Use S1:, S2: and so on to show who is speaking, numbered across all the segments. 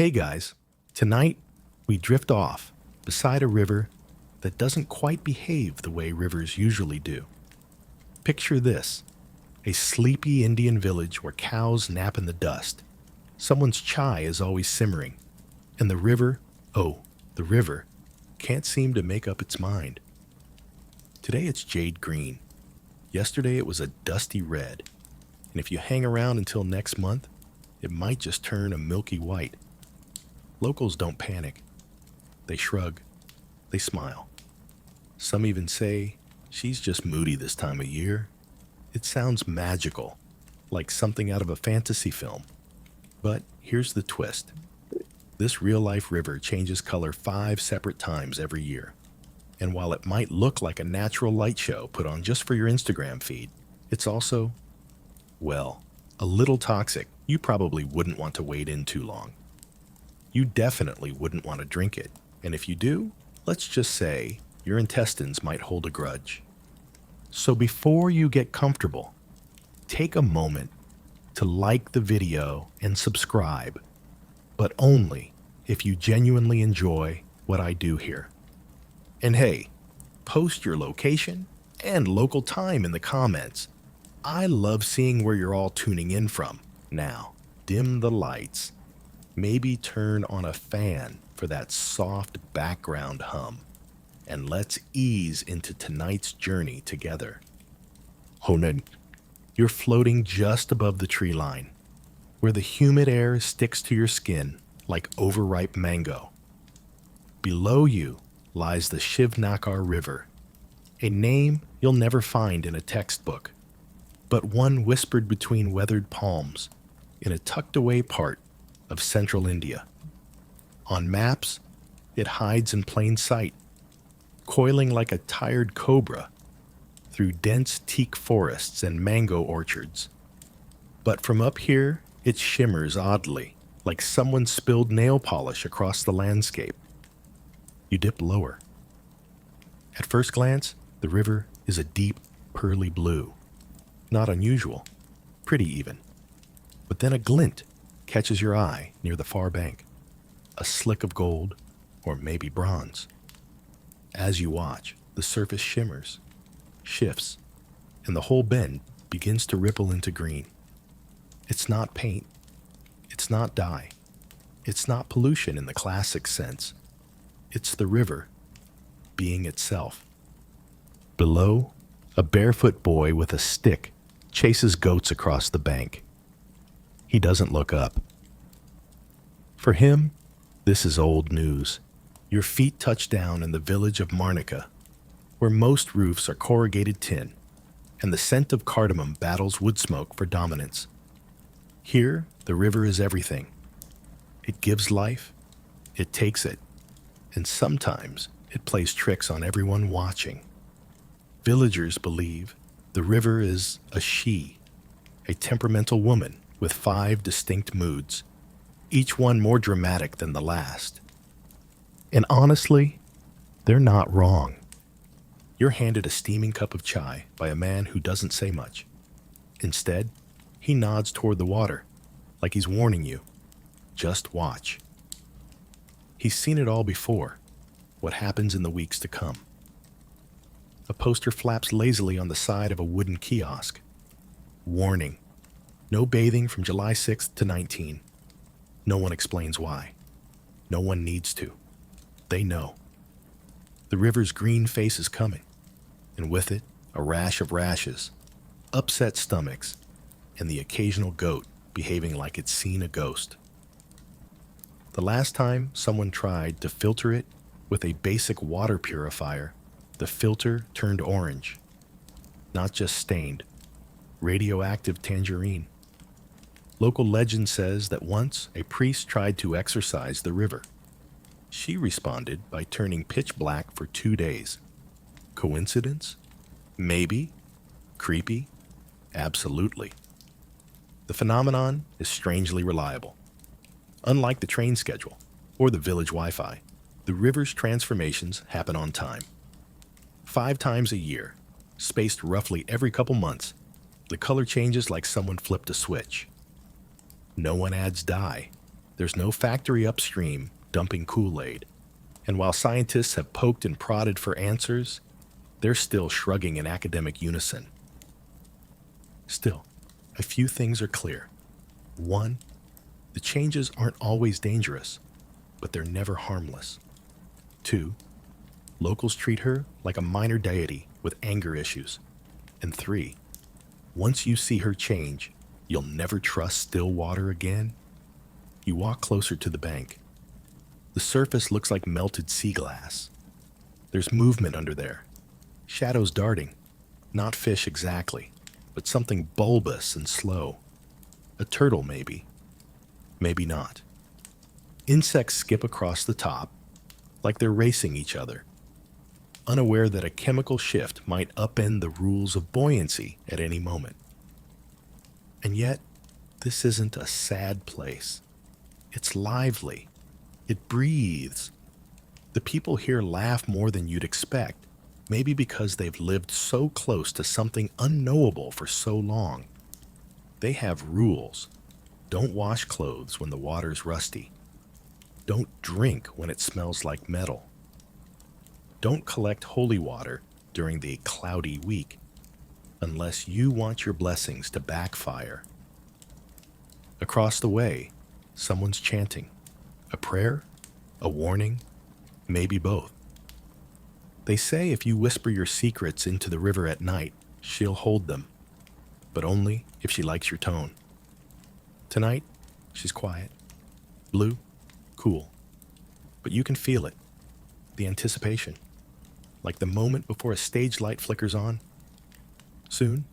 S1: Hey guys, tonight we drift off beside a river that doesn't quite behave the way rivers usually do. Picture this: a sleepy Indian village where cows nap in the dust. Someone's chai is always simmering, and the river, can't seem to make up its mind. Today it's jade green. Yesterday it was a dusty red. And if you hang around until next month, it might just turn a milky white. Locals don't panic. They shrug. They smile. Some even say, she's just moody this time of year. It sounds magical, like something out of a fantasy film. But here's the twist. This real-life river changes color 5 separate times every year. And while it might look like a natural light show put on just for your Instagram feed, it's also, well, a little toxic. You probably wouldn't want to wade in too long. You definitely wouldn't want to drink it. And if you do, let's just say your intestines might hold a grudge. So before you get comfortable, take a moment to like the video and subscribe, but only if you genuinely enjoy what I do here. And hey, post your location and local time in the comments. I love seeing where you're all tuning in from. Now, dim the lights. Maybe turn on a fan for that soft background hum. And let's ease into tonight's journey together. Honan, you're floating just above the tree line, where the humid air sticks to your skin like overripe mango. Below you lies the Shivnakar River, a name you'll never find in a textbook, but one whispered between weathered palms in a tucked-away part of central India. On maps, it hides in plain sight, coiling like a tired cobra through dense teak forests and mango orchards. But from up here, it shimmers oddly, like someone spilled nail polish across the landscape. You dip lower. At first glance, the river is a deep, pearly blue. Not unusual, pretty even. But then a glint catches your eye near the far bank, a slick of gold, or maybe bronze. As you watch, the surface shimmers, shifts, and the whole bend begins to ripple into green. It's not paint. It's not dye. It's not pollution in the classic sense. It's the river being itself. Below, a barefoot boy with a stick chases goats across the bank. He doesn't look up. For him, this is old news. Your feet touch down in the village of Marnica, where most roofs are corrugated tin, and the scent of cardamom battles wood smoke for dominance. Here, the river is everything. It gives life, it takes it, and sometimes it plays tricks on everyone watching. Villagers believe the river is a she, a temperamental woman with 5 distinct moods, each one more dramatic than the last. And honestly, they're not wrong. You're handed a steaming cup of chai by a man who doesn't say much. Instead, he nods toward the water, like he's warning you, just watch. He's seen it all before, what happens in the weeks to come. A poster flaps lazily on the side of a wooden kiosk. Warning: no bathing from July 6th to 19. No one explains why. No one needs to. They know. The river's green face is coming, and with it, a rash of rashes, upset stomachs, and the occasional goat behaving like it's seen a ghost. The last time someone tried to filter it with a basic water purifier, the filter turned orange. Not just stained, radioactive tangerine. Local legend says that once a priest tried to exorcise the river. She responded by turning pitch black for 2 days. Coincidence? Maybe. Creepy? Absolutely. The phenomenon is strangely reliable. Unlike the train schedule or the village Wi-Fi, the river's transformations happen on time. 5 times a year, spaced roughly every couple months, the color changes like someone flipped a switch. No one adds dye. There's no factory upstream dumping Kool-Aid. And while scientists have poked and prodded for answers, they're still shrugging in academic unison. Still, a few things are clear. One, the changes aren't always dangerous, but they're never harmless. Two, locals treat her like a minor deity with anger issues. And three, once you see her change, you'll never trust still water again. You walk closer to the bank. The surface looks like melted sea glass. There's movement under there. Shadows darting. Not fish exactly, but something bulbous and slow. A turtle, maybe. Maybe not. Insects skip across the top, like they're racing each other, unaware that a chemical shift might upend the rules of buoyancy at any moment. And yet, this isn't a sad place. It's lively. It breathes. The people here laugh more than you'd expect, maybe because they've lived so close to something unknowable for so long. They have rules. Don't wash clothes when the water's rusty. Don't drink when it smells like metal. Don't collect holy water during the cloudy week, unless you want your blessings to backfire. Across the way, someone's chanting. A prayer? A warning? Maybe both. They say if you whisper your secrets into the river at night, she'll hold them, but only if she likes your tone. Tonight, she's quiet. Blue, cool. But you can feel it. The anticipation. Like the moment before a stage light flickers on. Soon,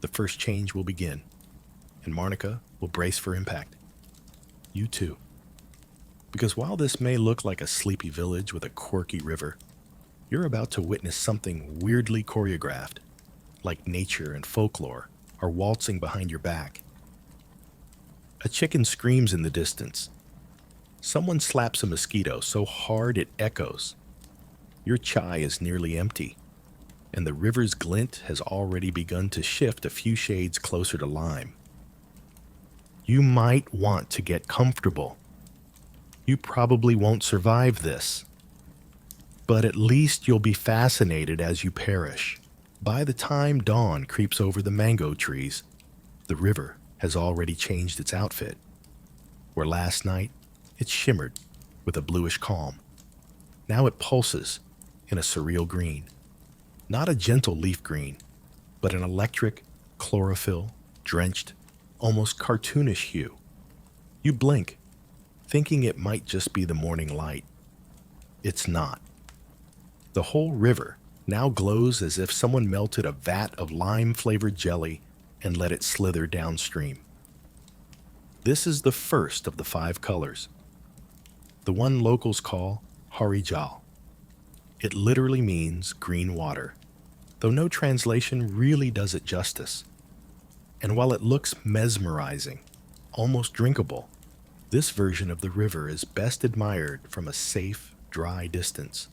S1: the first change will begin, and Marnica will brace for impact. You too. Because while this may look like a sleepy village with a quirky river, you're about to witness something weirdly choreographed, like nature and folklore are waltzing behind your back. A chicken screams in the distance. Someone slaps a mosquito so hard it echoes. Your chai is nearly empty, and the river's glint has already begun to shift a few shades closer to lime. You might want to get comfortable. You probably won't survive this, but at least you'll be fascinated as you perish. By the time dawn creeps over the mango trees, the river has already changed its outfit. Where last night it shimmered with a bluish calm, now it pulses in a surreal green. Not a gentle leaf green, but an electric, chlorophyll-drenched, almost cartoonish hue. You blink, thinking it might just be the morning light. It's not. The whole river now glows as if someone melted a vat of lime-flavored jelly and let it slither downstream. This is the first of the 5 colors, the one locals call Harijal. It literally means green water, though no translation really does it justice. And while it looks mesmerizing, almost drinkable, this version of the river is best admired from a safe, dry distance.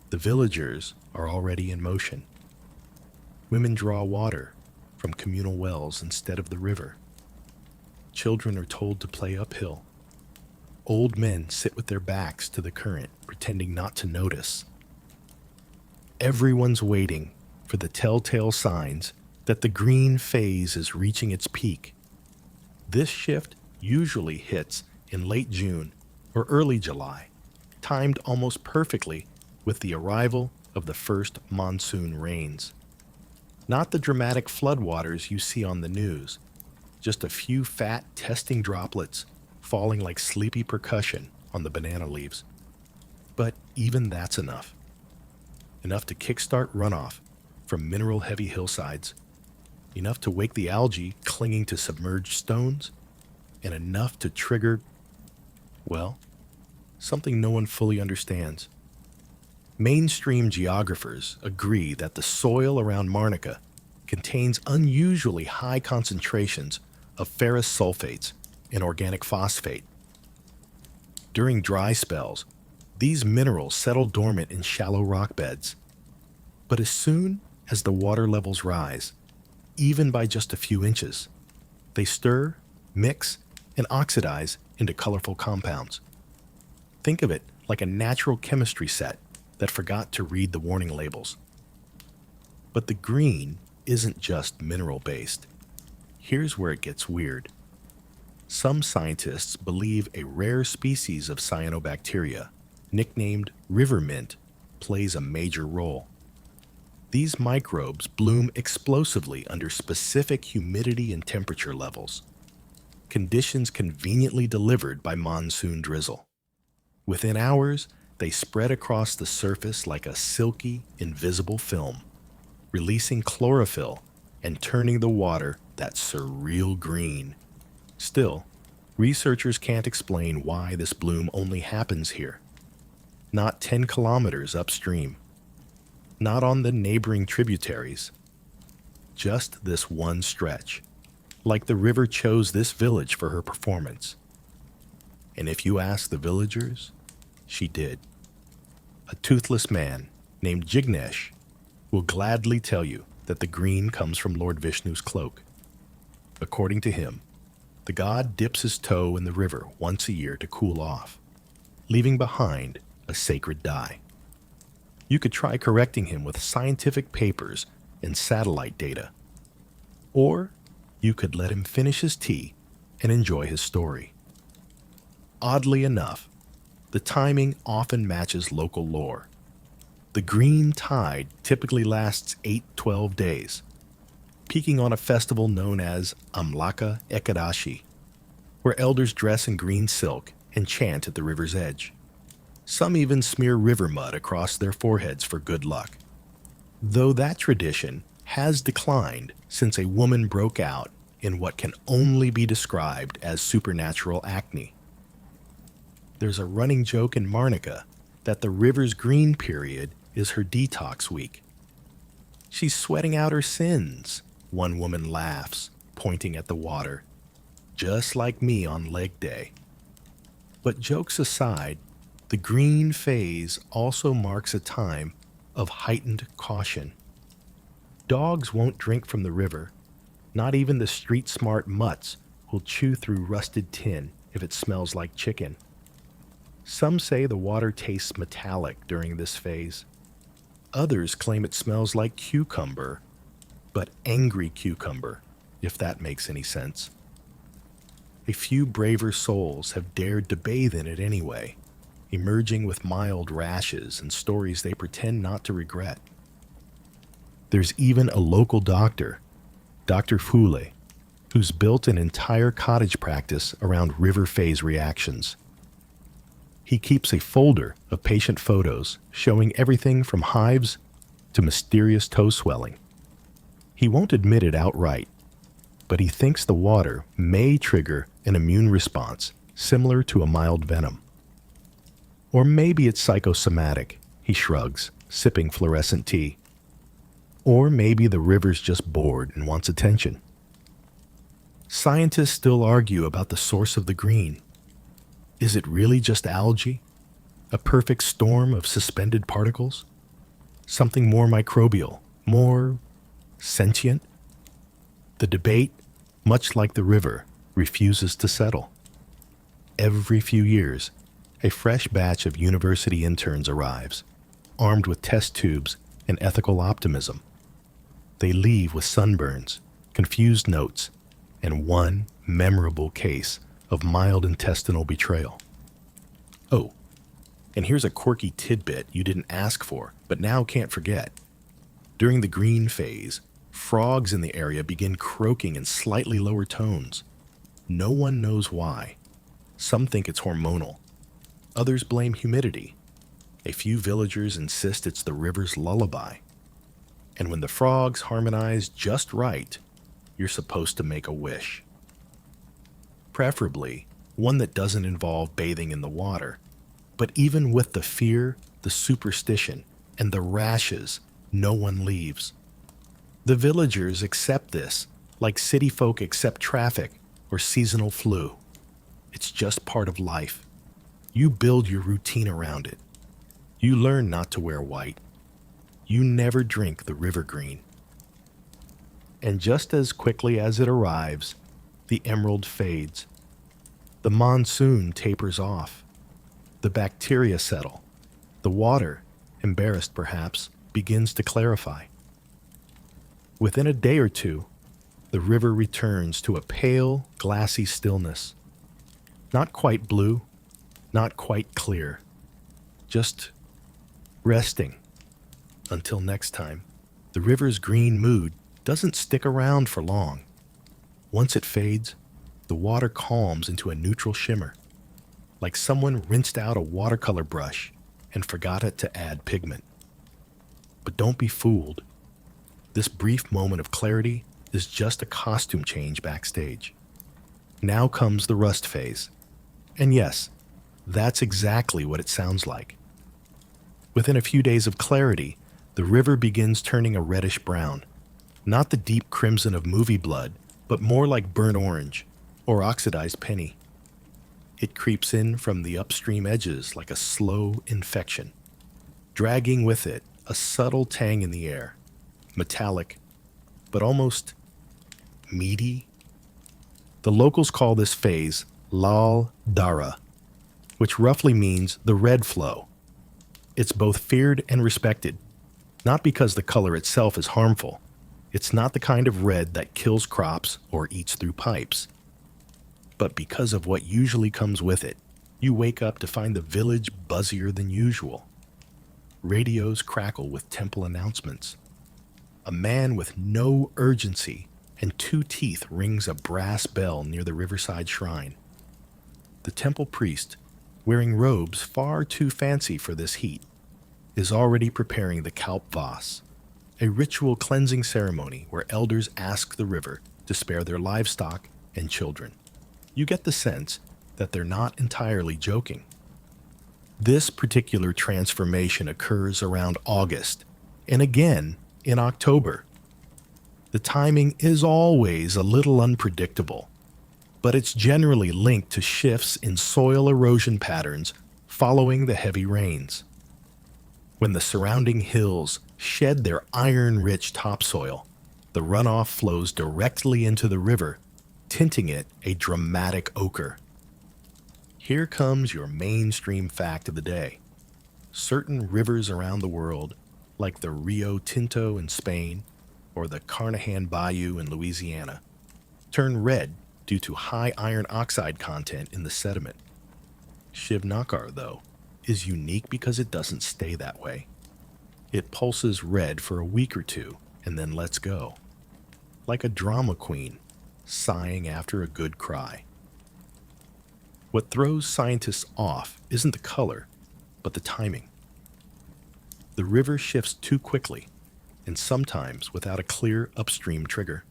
S1: The villagers are already in motion. Women draw water from communal wells instead of the river. Children are told to play uphill. Old men sit with their backs to the current, pretending not to notice. Everyone's waiting for the telltale signs that the green phase is reaching its peak. This shift usually hits in late June or early July, timed almost perfectly with the arrival of the first monsoon rains. Not the dramatic floodwaters you see on the news, just a few fat testing droplets falling like sleepy percussion on the banana leaves. But even that's enough. Enough to kickstart runoff from mineral-heavy hillsides, enough to wake the algae clinging to submerged stones, and enough to trigger, well, something no one fully understands. Mainstream geographers agree that the soil around Marnica contains unusually high concentrations of ferrous sulfates and organic phosphate. During dry spells, these minerals settle dormant in shallow rock beds. But as soon as the water levels rise, even by just a few inches, they stir, mix, and oxidize into colorful compounds. Think of it like a natural chemistry set that forgot to read the warning labels. But the green isn't just mineral-based. Here's where it gets weird. Some scientists believe a rare species of cyanobacteria, nicknamed river mint, plays a major role. These microbes bloom explosively under specific humidity and temperature levels, conditions conveniently delivered by monsoon drizzle. Within hours, they spread across the surface like a silky, invisible film, releasing chlorophyll and turning the water that surreal green. Still, researchers can't explain why this bloom only happens here. Not 10 kilometers upstream. Not on the neighboring tributaries. Just this one stretch. Like the river chose this village for her performance. And if you ask the villagers, she did. A toothless man named Jignesh will gladly tell you that the green comes from Lord Vishnu's cloak. According to him, the god dips his toe in the river once a year to cool off, leaving behind a sacred dye. You could try correcting him with scientific papers and satellite data. Or you could let him finish his tea and enjoy his story. Oddly enough, the timing often matches local lore. The green tide typically lasts 8-12 days, peaking on a festival known as Amlaka Ekadashi, where elders dress in green silk and chant at the river's edge. Some even smear river mud across their foreheads for good luck. Though that tradition has declined since a woman broke out in what can only be described as supernatural acne. There's a running joke in Marnica that the river's green period is her detox week. She's sweating out her sins, one woman laughs, pointing at the water, just like me on leg day. But jokes aside, the green phase also marks a time of heightened caution. Dogs won't drink from the river. Not even the street-smart mutts will chew through rusted tin if it smells like chicken. Some say the water tastes metallic during this phase. Others claim it smells like cucumber, but angry cucumber, if that makes any sense. A few braver souls have dared to bathe in it anyway, emerging with mild rashes and stories they pretend not to regret. There's even a local doctor, Dr. Fule, who's built an entire cottage practice around river phase reactions. He keeps a folder of patient photos showing everything from hives to mysterious toe swelling. He won't admit it outright, but he thinks the water may trigger an immune response similar to a mild venom. Or maybe it's psychosomatic, he shrugs, sipping fluorescent tea. Or maybe the river's just bored and wants attention. Scientists still argue about the source of the green. Is it really just algae? A perfect storm of suspended particles? Something more microbial, more sentient? The debate, much like the river, refuses to settle. Every few years, a fresh batch of university interns arrives, armed with test tubes and ethical optimism. They leave with sunburns, confused notes, and one memorable case of mild intestinal betrayal. Oh, and here's a quirky tidbit you didn't ask for, but now can't forget. During the green phase, frogs in the area begin croaking in slightly lower tones. No one knows why. Some think it's hormonal. Others blame humidity. A few villagers insist it's the river's lullaby. And when the frogs harmonize just right, you're supposed to make a wish. Preferably, one that doesn't involve bathing in the water. But even with the fear, the superstition, and the rashes, no one leaves. The villagers accept this, like city folk accept traffic or seasonal flu. It's just part of life. You build your routine around it. You learn not to wear white. You never drink the river green. And just as quickly as it arrives, the emerald fades. The monsoon tapers off. The bacteria settle. The water, embarrassed perhaps, begins to clarify. Within a day or two, the river returns to a pale, glassy stillness. Not quite blue, not quite clear, just resting. Until next time, the river's green mood doesn't stick around for long. Once it fades, the water calms into a neutral shimmer, like someone rinsed out a watercolor brush and forgot it to add pigment. But don't be fooled. This brief moment of clarity is just a costume change backstage. Now comes the rust phase. And yes, that's exactly what it sounds like. Within a few days of clarity, the river begins turning a reddish brown, not the deep crimson of movie blood, but more like burnt orange or oxidized penny. It creeps in from the upstream edges like a slow infection, dragging with it a subtle tang in the air, metallic, but almost meaty. The locals call this phase lull dara, which roughly means the red flow. It's both feared and respected, not because the color itself is harmful. It's not the kind of red that kills crops or eats through pipes, but because of what usually comes with it. You wake up to find the village buzzier than usual. Radios crackle with temple announcements. A man with no urgency and 2 teeth rings a brass bell near the riverside shrine. The temple priest, wearing robes far too fancy for this heat, is already preparing the kalp vas, a ritual cleansing ceremony where elders ask the river to spare their livestock and children. You get the sense that they're not entirely joking. This particular transformation occurs around August and again in October. The timing is always a little unpredictable, but it's generally linked to shifts in soil erosion patterns following the heavy rains. When the surrounding hills shed their iron-rich topsoil, the runoff flows directly into the river, tinting it a dramatic ochre. Here comes your mainstream fact of the day. Certain rivers around the world, like the Rio Tinto in Spain or the Carnahan Bayou in Louisiana, turn red due to high iron oxide content in the sediment. Shivnakar, though, is unique because it doesn't stay that way. It pulses red for a week or two and then lets go, like a drama queen sighing after a good cry. What throws scientists off isn't the color, but the timing. The river shifts too quickly, and sometimes without a clear upstream trigger.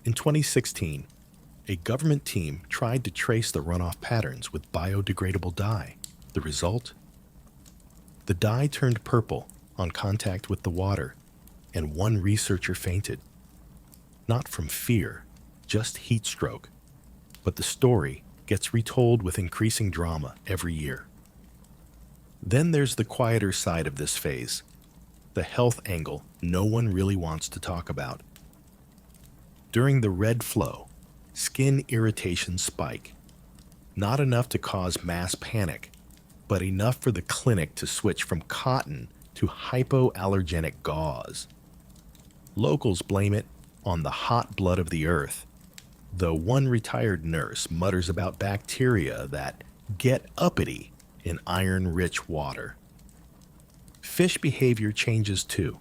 S1: In 2016, a government team tried to trace the runoff patterns with biodegradable dye. The result? The dye turned purple on contact with the water, and one researcher fainted. Not from fear, just heat stroke, but the story gets retold with increasing drama every year. Then there's the quieter side of this phase, the health angle no one really wants to talk about. During the red flow, skin irritations spike. Not enough to cause mass panic, but enough for the clinic to switch from cotton to hypoallergenic gauze. Locals blame it on the hot blood of the earth, though one retired nurse mutters about bacteria that get uppity in iron-rich water. Fish behavior changes too.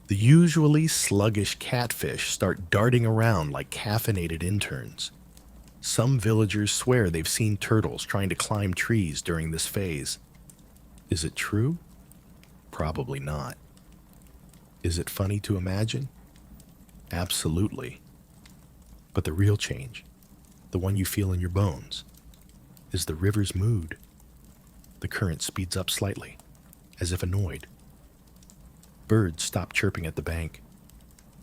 S1: The usually sluggish catfish start darting around like caffeinated interns. Some villagers swear they've seen turtles trying to climb trees during this phase. Is it true? Probably not. Is it funny to imagine? Absolutely. But the real change, the one you feel in your bones, is the river's mood. The current speeds up slightly, as if annoyed. Birds stop chirping at the bank.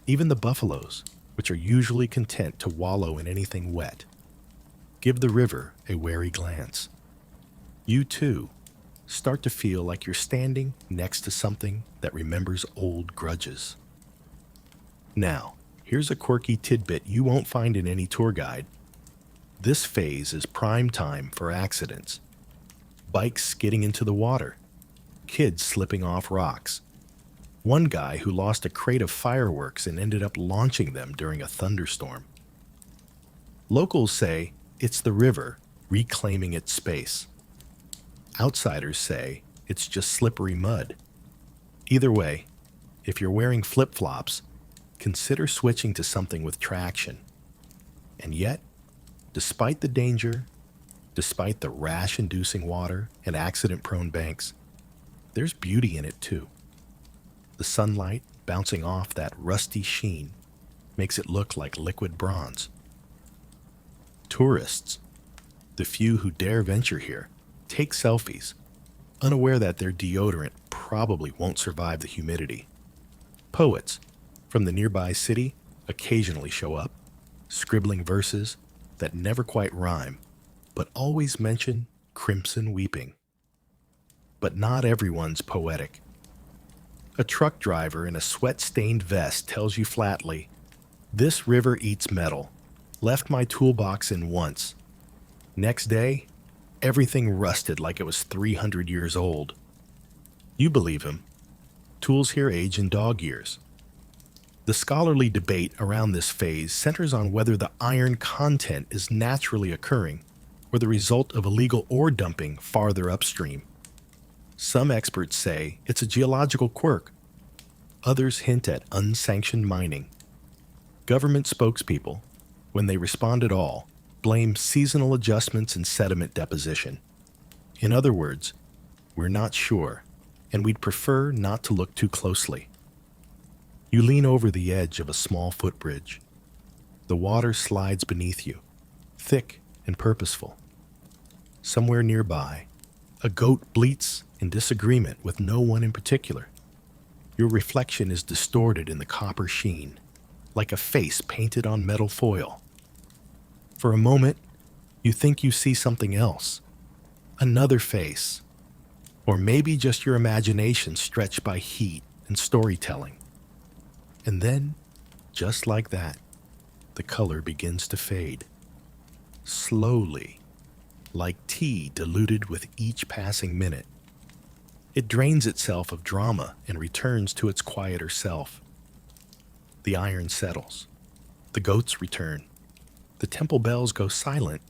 S1: Even the buffaloes, which are usually content to wallow in anything wet, give the river a wary glance. You, too, start to feel like you're standing next to something that remembers old grudges. Now, here's a quirky tidbit you won't find in any tour guide. This phase is prime time for accidents. Bikes skidding into the water, kids slipping off rocks. One guy who lost a crate of fireworks and ended up launching them during a thunderstorm. Locals say it's the river reclaiming its space. Outsiders say it's just slippery mud. Either way, if you're wearing flip-flops, consider switching to something with traction. And yet, despite the danger, despite the rash-inducing water and accident-prone banks, there's beauty in it too. The sunlight bouncing off that rusty sheen makes it look like liquid bronze. Tourists, the few who dare venture here, take selfies, unaware that their deodorant probably won't survive the humidity. Poets from the nearby city occasionally show up, scribbling verses that never quite rhyme, but always mention crimson weeping. But not everyone's poetic. A truck driver in a sweat-stained vest tells you flatly, "This river eats metal. Left my toolbox in once. Next day, everything rusted like it was 300 years old." You believe him. Tools here age in dog years. The scholarly debate around this phase centers on whether the iron content is naturally occurring or the result of illegal ore dumping farther upstream. Some experts say it's a geological quirk. Others hint at unsanctioned mining. Government spokespeople, when they respond at all, blame seasonal adjustments and sediment deposition. In other words, we're not sure, and we'd prefer not to look too closely. You lean over the edge of a small footbridge. The water slides beneath you, thick and purposeful. Somewhere nearby, a goat bleats in disagreement with no one in particular. Your reflection is distorted in the copper sheen, like a face painted on metal foil. For a moment, you think you see something else, another face, or maybe just your imagination stretched by heat and storytelling. And then, just like that, the color begins to fade. Slowly, like tea diluted with each passing minute. It drains itself of drama and returns to its quieter self. The iron settles. The goats return. The temple bells go silent.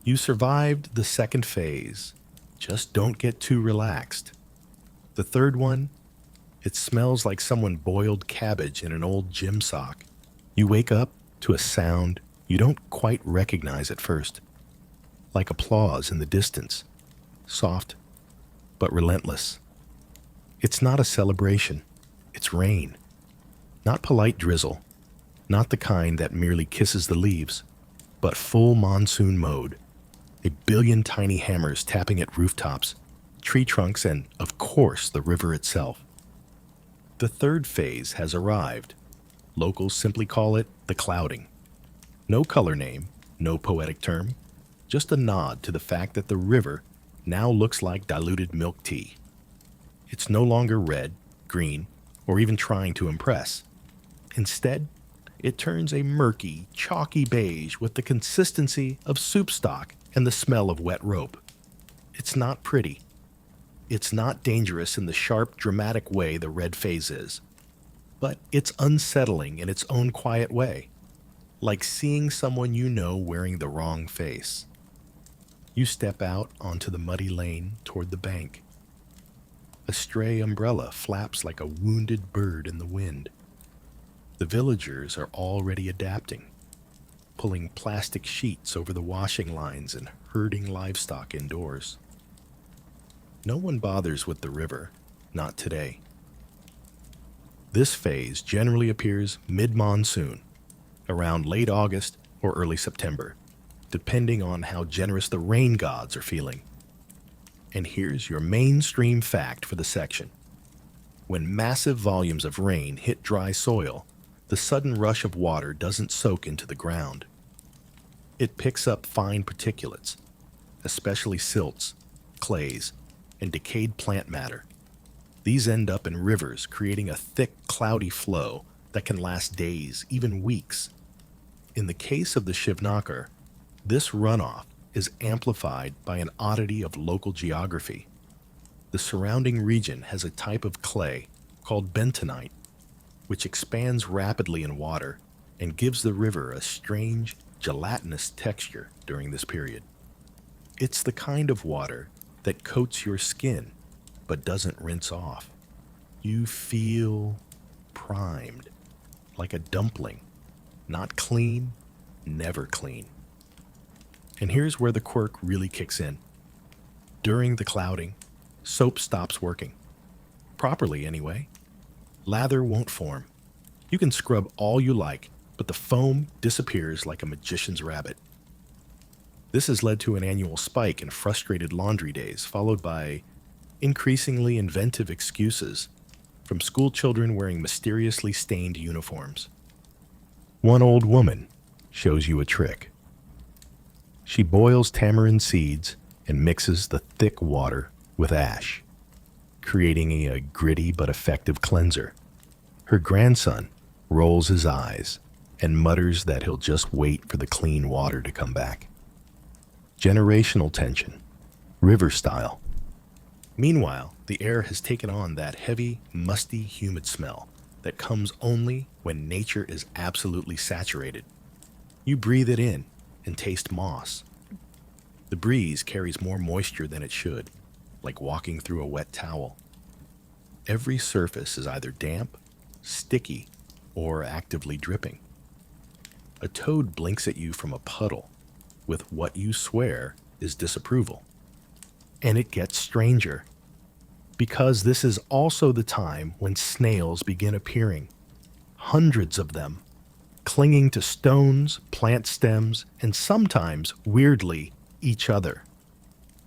S1: You survived the second phase. Just don't get too relaxed. The third one, it smells like someone boiled cabbage in an old gym sock. You wake up to a sound you don't quite recognize at first, like applause in the distance, soft but relentless. It's not a celebration, it's rain. Not polite drizzle, not the kind that merely kisses the leaves, but full monsoon mode. A billion tiny hammers tapping at rooftops, tree trunks, and, of course, the river itself. The third phase has arrived. Locals simply call it the clouding. No color name, no poetic term, just a nod to the fact that the river now looks like diluted milk tea. It's no longer red, green, or even trying to impress. Instead, it turns a murky, chalky beige with the consistency of soup stock and the smell of wet rope. It's not pretty. It's not dangerous in the sharp, dramatic way the red phase is. But it's unsettling in its own quiet way, like seeing someone you know wearing the wrong face. You step out onto the muddy lane toward the bank. A stray umbrella flaps like a wounded bird in the wind. The villagers are already adapting, pulling plastic sheets over the washing lines and herding livestock indoors. No one bothers with the river, not today. This phase generally appears mid-monsoon, around late August or early September, depending on how generous the rain gods are feeling. And here's your mainstream fact for the section. When massive volumes of rain hit dry soil, the sudden rush of water doesn't soak into the ground. It picks up fine particulates, especially silts, clays, and decayed plant matter. These end up in rivers, creating a thick, cloudy flow that can last days, even weeks. In the case of the Shivnakar, This runoff is amplified by an oddity of local geography. The surrounding region has a type of clay called bentonite, which expands rapidly in water and gives the river a strange, gelatinous texture during this period. It's the kind of water that coats your skin but doesn't rinse off. You feel primed, like a dumpling, not clean, never clean. And here's where the quirk really kicks in. During the clouding, soap stops working. Properly, anyway. Lather won't form. You can scrub all you like, but the foam disappears like a magician's rabbit. This has led to an annual spike in frustrated laundry days, followed by increasingly inventive excuses from school children wearing mysteriously stained uniforms. One old woman shows you a trick. She boils tamarind seeds and mixes the thick water with ash, creating a gritty but effective cleanser. Her grandson rolls his eyes and mutters that he'll just wait for the clean water to come back. Generational tension, river style. Meanwhile, the air has taken on that heavy, musty, humid smell that comes only when nature is absolutely saturated. You breathe it in and taste moss. The breeze carries more moisture than it should, like walking through a wet towel. Every surface is either damp, sticky, or actively dripping. A toad blinks at you from a puddle with what you swear is disapproval. And it gets stranger, because this is also the time when snails begin appearing. Hundreds of them, clinging to stones, plant stems, and sometimes, weirdly, each other.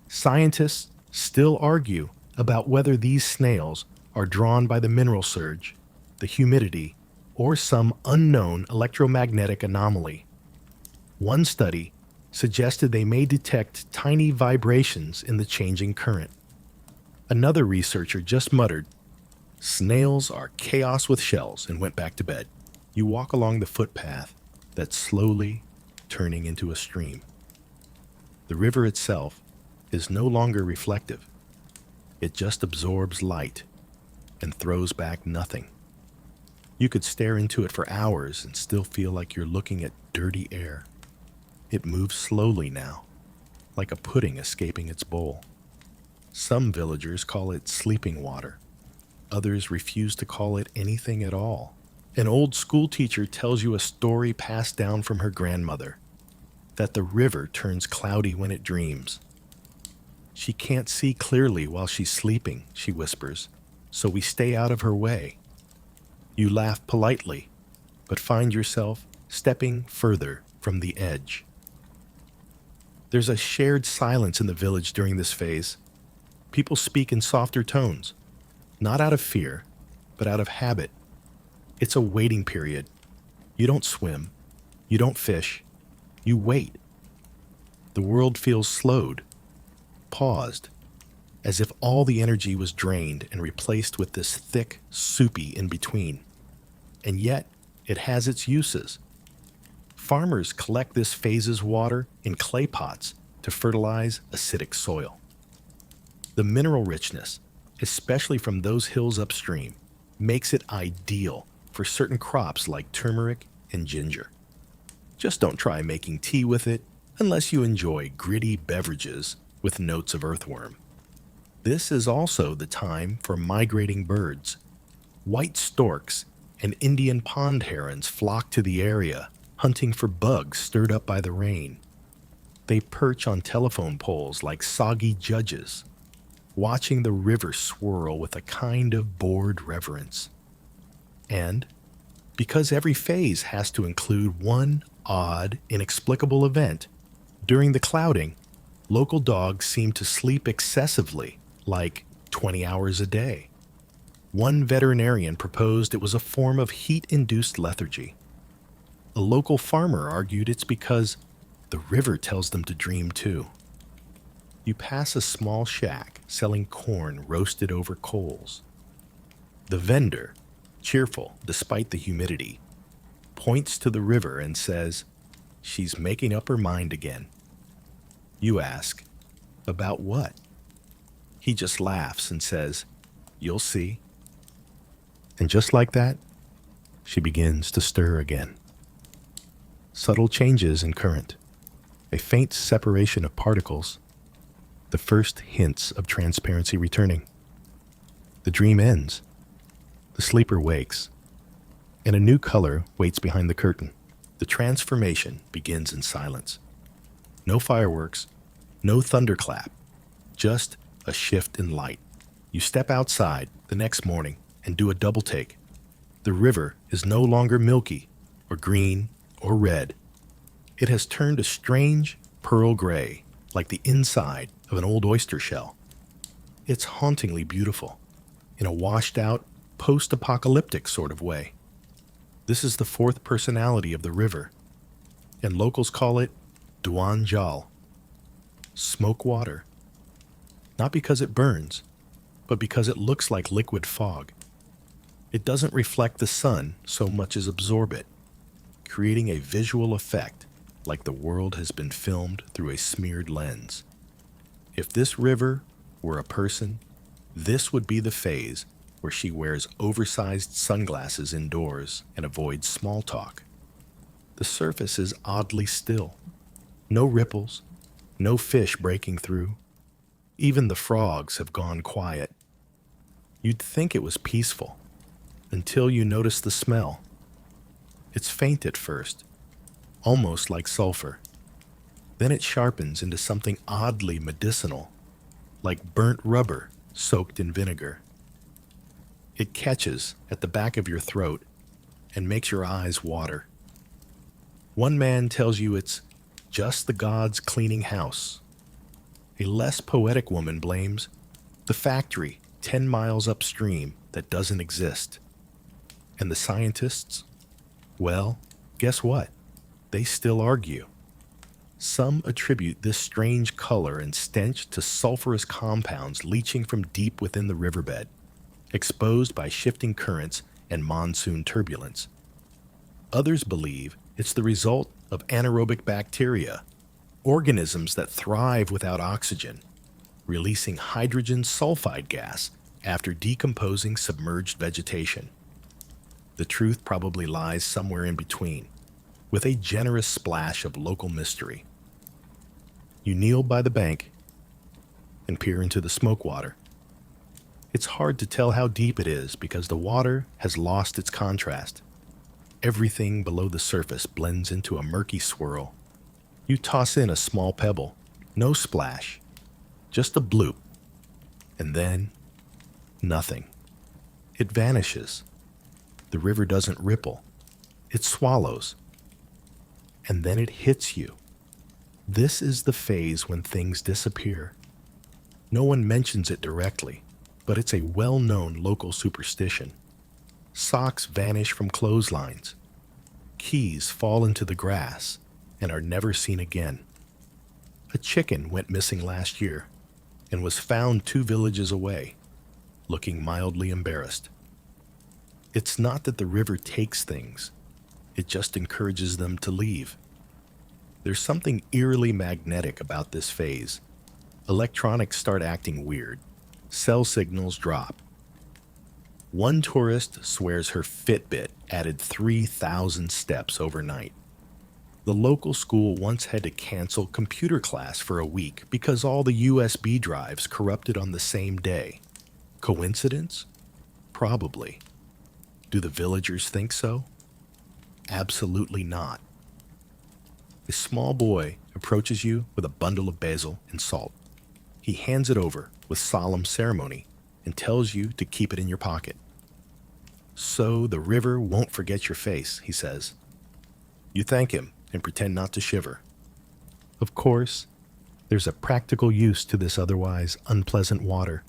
S1: Scientists still argue about whether these snails are drawn by the mineral surge, the humidity, or some unknown electromagnetic anomaly. One study suggested they may detect tiny vibrations in the changing current. Another researcher just muttered, "Snails are chaos with shells," and went back to bed. You walk along the footpath that's slowly turning into a stream. The river itself is no longer reflective. It just absorbs light and throws back nothing. You could stare into it for hours and still feel like you're looking at dirty air. It moves slowly now, like a pudding escaping its bowl. Some villagers call it sleeping water. Others refuse to call it anything at all. An old school teacher tells you a story passed down from her grandmother, that the river turns cloudy when it dreams. She can't see clearly while she's sleeping, she whispers, so we stay out of her way. You laugh politely, but find yourself stepping further from the edge. There's a shared silence in the village during this phase. People speak in softer tones, not out of fear, but out of habit. It's a waiting period. You don't swim. You don't fish. You wait. The world feels slowed, paused, as if all the energy was drained and replaced with this thick, soupy in-between. And yet, it has its uses. Farmers collect this phase's water in clay pots to fertilize acidic soil. The mineral richness, especially from those hills upstream, makes it ideal for certain crops like turmeric and ginger. Just don't try making tea with it unless you enjoy gritty beverages with notes of earthworm. This is also the time for migrating birds. White storks and Indian pond herons flock to the area, hunting for bugs stirred up by the rain. They perch on telephone poles like soggy judges, watching the river swirl with a kind of bored reverence. And because every phase has to include one odd, inexplicable event, during the clouding, local dogs seem to sleep excessively, like 20 hours a day. One veterinarian proposed it was a form of heat-induced lethargy. A local farmer argued it's because the river tells them to dream too. You pass a small shack selling corn roasted over coals. The vendor, cheerful despite the humidity, points to the river and says, She's making up her mind again. You ask, about what? He just laughs and says, you'll see. And just like that, she begins to stir again. Subtle changes in current, a faint separation of particles, the first hints of transparency returning. The dream ends. The sleeper wakes, and a new color waits behind the curtain. The transformation begins in silence. No fireworks, no thunderclap, just a shift in light. You step outside the next morning and do a double take. The river is no longer milky or green or red. It has turned a strange pearl gray, like the inside of an old oyster shell. It's hauntingly beautiful, in a washed-out, post-apocalyptic sort of way. This is the fourth personality of the river, and locals call it Duan Jal, smoke water. Not because it burns, but because it looks like liquid fog. It doesn't reflect the sun so much as absorb it, creating a visual effect like the world has been filmed through a smeared lens. If this river were a person, this would be the phase where she wears oversized sunglasses indoors and avoids small talk. The surface is oddly still. No ripples, no fish breaking through. Even the frogs have gone quiet. You'd think it was peaceful, until you notice the smell. It's faint at first, almost like sulfur. Then it sharpens into something oddly medicinal, like burnt rubber soaked in vinegar. It catches at the back of your throat and makes your eyes water. One man tells you it's just the gods cleaning house. A less poetic woman blames the factory 10 miles upstream that doesn't exist. And the scientists? Well, guess what? They still argue. Some attribute this strange color and stench to sulfurous compounds leaching from deep within the riverbed, exposed by shifting currents and monsoon turbulence. Others believe it's the result of anaerobic bacteria, organisms that thrive without oxygen, releasing hydrogen sulfide gas after decomposing submerged vegetation. The truth probably lies somewhere in between, with a generous splash of local mystery. You kneel by the bank and peer into the smoke water. It's hard to tell how deep it is because the water has lost its contrast. Everything below the surface blends into a murky swirl. You toss in a small pebble, no splash, just a bloop, and then nothing. It vanishes. The river doesn't ripple. It swallows. And then it hits you. This is the phase when things disappear. No one mentions it directly, but it's a well-known local superstition. Socks vanish from clotheslines. Keys fall into the grass and are never seen again. A chicken went missing last year and was found 2 villages away, looking mildly embarrassed. It's not that the river takes things, it just encourages them to leave. There's something eerily magnetic about this phase. Electronics start acting weird. Cell signals drop. One tourist swears her Fitbit added 3,000 steps overnight. The local school once had to cancel computer class for a week because all the USB drives corrupted on the same day. Coincidence? Probably. Do the villagers think so? Absolutely not. A small boy approaches you with a bundle of basil and salt. He hands it over with solemn ceremony and tells you to keep it in your pocket. So the river won't forget your face, he says. You thank him and pretend not to shiver. Of course, there's a practical use to this otherwise unpleasant water.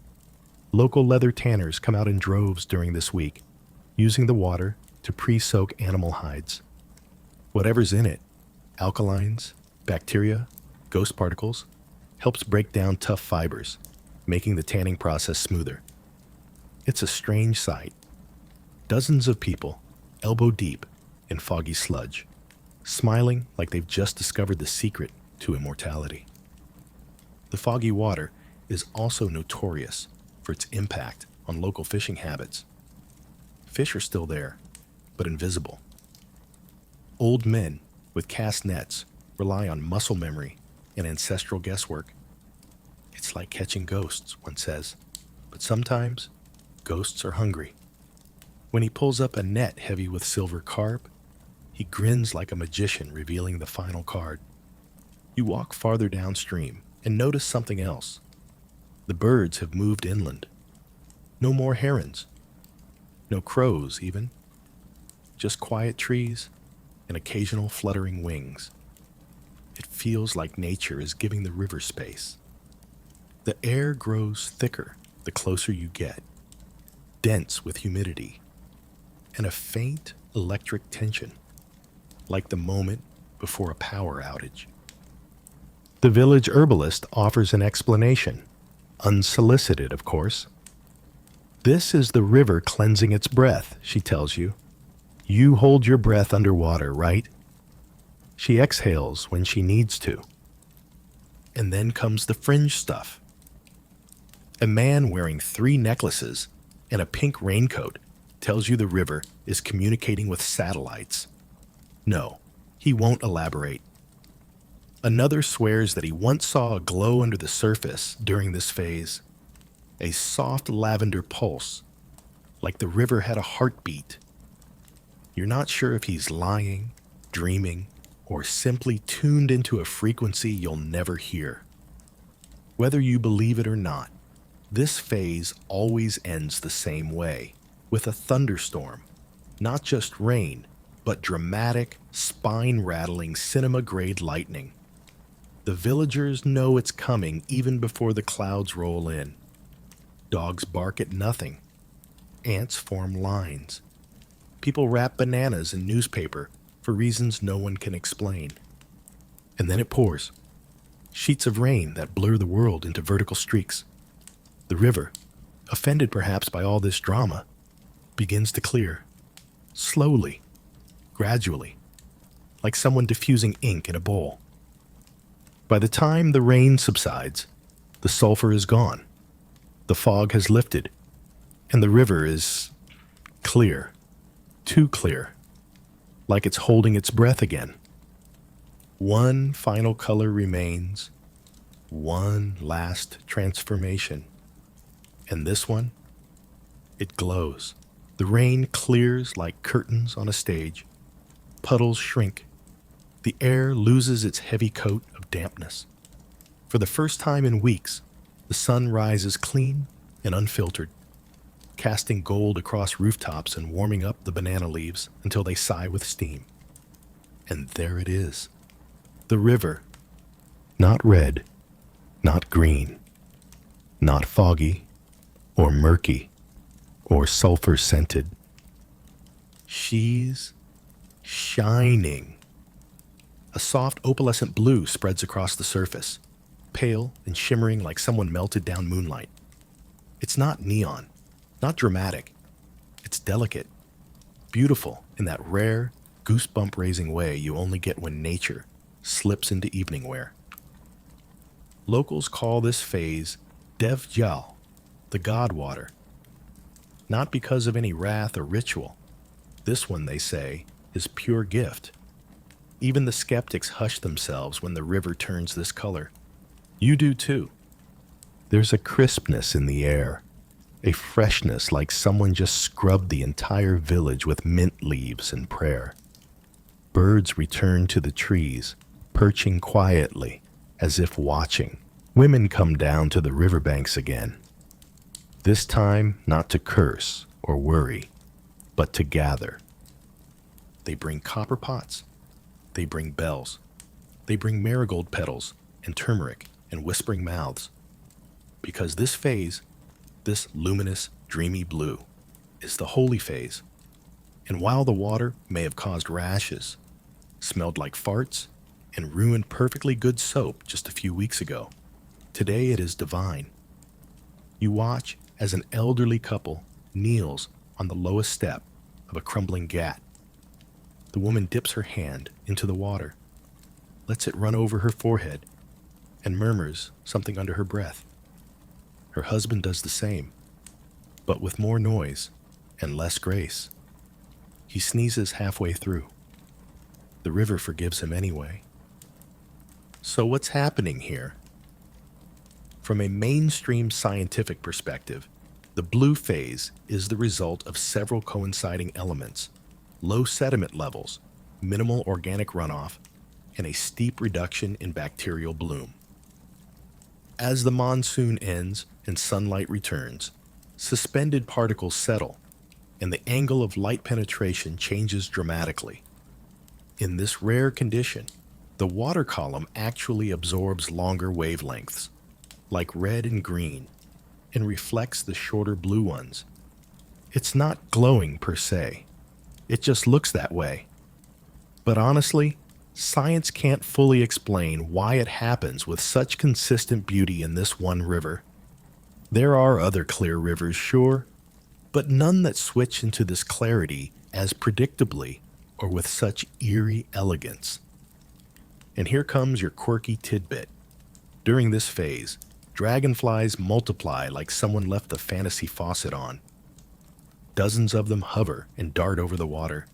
S1: Local leather tanners come out in droves during this week, using the water to pre-soak animal hides. Whatever's in it, alkalines, bacteria, ghost particles, helps break down tough fibers, making the tanning process smoother. It's a strange sight. Dozens of people, elbow deep in foggy sludge. smiling like they've just discovered the secret to immortality. The foggy water is also notorious for its impact on local fishing habits. Fish are still there, but invisible. Old men with cast nets rely on muscle memory and ancestral guesswork. It's like catching ghosts, one says, but sometimes ghosts are hungry. When he pulls up a net heavy with silver carp, he grins like a magician revealing the final card. You walk farther downstream and notice something else. The birds have moved inland. No more herons. No crows, even. Just quiet trees and occasional fluttering wings. It feels like nature is giving the river space. The air grows thicker the closer you get, dense with humidity, and a faint electric tension, like the moment before a power outage. The village herbalist offers an explanation, unsolicited, of course. This is the river cleansing its breath, she tells you. You hold your breath underwater, right? She exhales when she needs to. And then comes the fringe stuff. A man wearing 3 necklaces and a pink raincoat tells you the river is communicating with satellites. No, he won't elaborate. Another swears that he once saw a glow under the surface during this phase, a soft lavender pulse, like the river had a heartbeat. You're not sure if he's lying, dreaming, or simply tuned into a frequency you'll never hear. Whether you believe it or not, this phase always ends the same way, with a thunderstorm, not just rain, but dramatic, spine-rattling, cinema-grade lightning. The villagers know it's coming even before the clouds roll in. Dogs bark at nothing. Ants form lines. People wrap bananas in newspaper for reasons no one can explain. And then it pours. Sheets of rain that blur the world into vertical streaks. The river, offended perhaps by all this drama, begins to clear. Slowly, gradually, like someone diffusing ink in a bowl. By the time the rain subsides, the sulfur is gone. The fog has lifted, and the river is clear, too clear, like it's holding its breath again. One final color remains, one last transformation. And this one, it glows. The rain clears like curtains on a stage. Puddles shrink. The air loses its heavy coat of dampness. For the first time in weeks, the sun rises clean and unfiltered, casting gold across rooftops and warming up the banana leaves until they sigh with steam. And there it is. The river. Not red, not green, not foggy, or murky, or sulfur-scented. She's shining. A soft opalescent blue spreads across the surface, pale and shimmering like someone melted down moonlight. It's not neon, not dramatic. It's delicate, beautiful in that rare, goosebump-raising way you only get when nature slips into evening wear. Locals call this phase Dev Jal, the god water. Not because of any wrath or ritual. This one, they say, is pure gift. Even the skeptics hush themselves when the river turns this color. You do too. There's a crispness in the air, a freshness like someone just scrubbed the entire village with mint leaves and prayer. Birds return to the trees, perching quietly, as if watching. Women come down to the riverbanks again. This time, not to curse or worry, but to gather. They bring copper pots. They bring bells. They bring marigold petals and turmeric and whispering mouths. Because this phase, this luminous, dreamy blue, is the holy phase. And while the water may have caused rashes, smelled like farts, and ruined perfectly good soap just a few weeks ago, today it is divine. You watch as an elderly couple kneels on the lowest step of a crumbling ghat. The woman dips her hand into the water, lets it run over her forehead, and murmurs something under her breath. Her husband does the same, but with more noise and less grace. He sneezes halfway through. The river forgives him anyway. So what's happening here? From a mainstream scientific perspective, the blue phase is the result of several coinciding elements: low sediment levels, minimal organic runoff, and a steep reduction in bacterial bloom. As the monsoon ends and sunlight returns, suspended particles settle, and the angle of light penetration changes dramatically. In this rare condition, the water column actually absorbs longer wavelengths, like red and green, and reflects the shorter blue ones. It's not glowing per se. It just looks that way. But honestly, science can't fully explain why it happens with such consistent beauty in this one river. There are other clear rivers, sure, but none that switch into this clarity as predictably or with such eerie elegance. And here comes your quirky tidbit. During this phase, dragonflies multiply like someone left the fantasy faucet on. Dozens of them hover and dart over the water,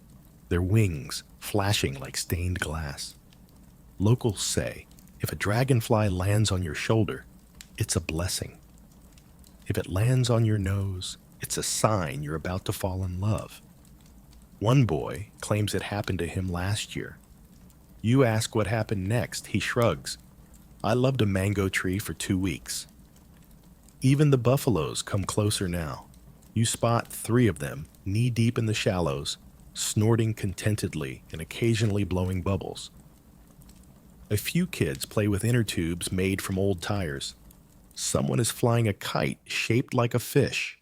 S1: their wings flashing like stained glass. Locals say if a dragonfly lands on your shoulder, it's a blessing. If it lands on your nose, it's a sign you're about to fall in love. One boy claims it happened to him last year. You ask what happened next, he shrugs. I loved a mango tree for 2 weeks. Even the buffaloes come closer now. You spot 3 of them, knee-deep in the shallows, snorting contentedly and occasionally blowing bubbles. A few kids play with inner tubes made from old tires. Someone is flying a kite shaped like a fish.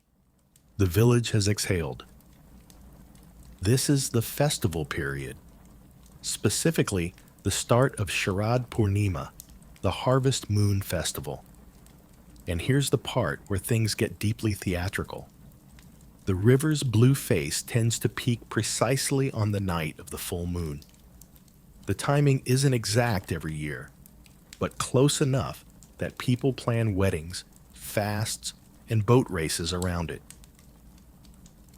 S1: The village has exhaled. This is the festival period. Specifically, the start of Sharad Purnima, the Harvest Moon Festival. And here's the part where things get deeply theatrical. The river's blue face tends to peak precisely on the night of the full moon. The timing isn't exact every year, but close enough that people plan weddings, fasts, and boat races around it.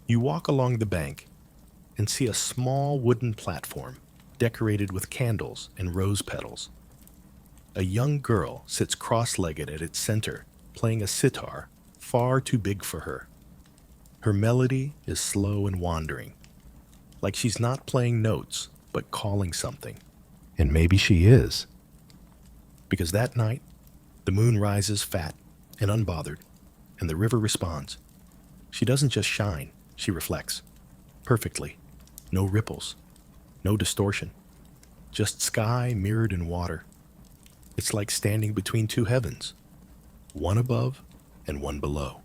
S1: You walk along the bank and see a small wooden platform decorated with candles and rose petals. A young girl sits cross-legged at its center, playing a sitar far too big for her. Her melody is slow and wandering, like she's not playing notes, but calling something. And maybe she is. Because that night, the moon rises fat and unbothered, and the river responds. She doesn't just shine, she reflects. Perfectly. No ripples. No distortion. Just sky mirrored in water. It's like standing between 2 heavens, one above and one below.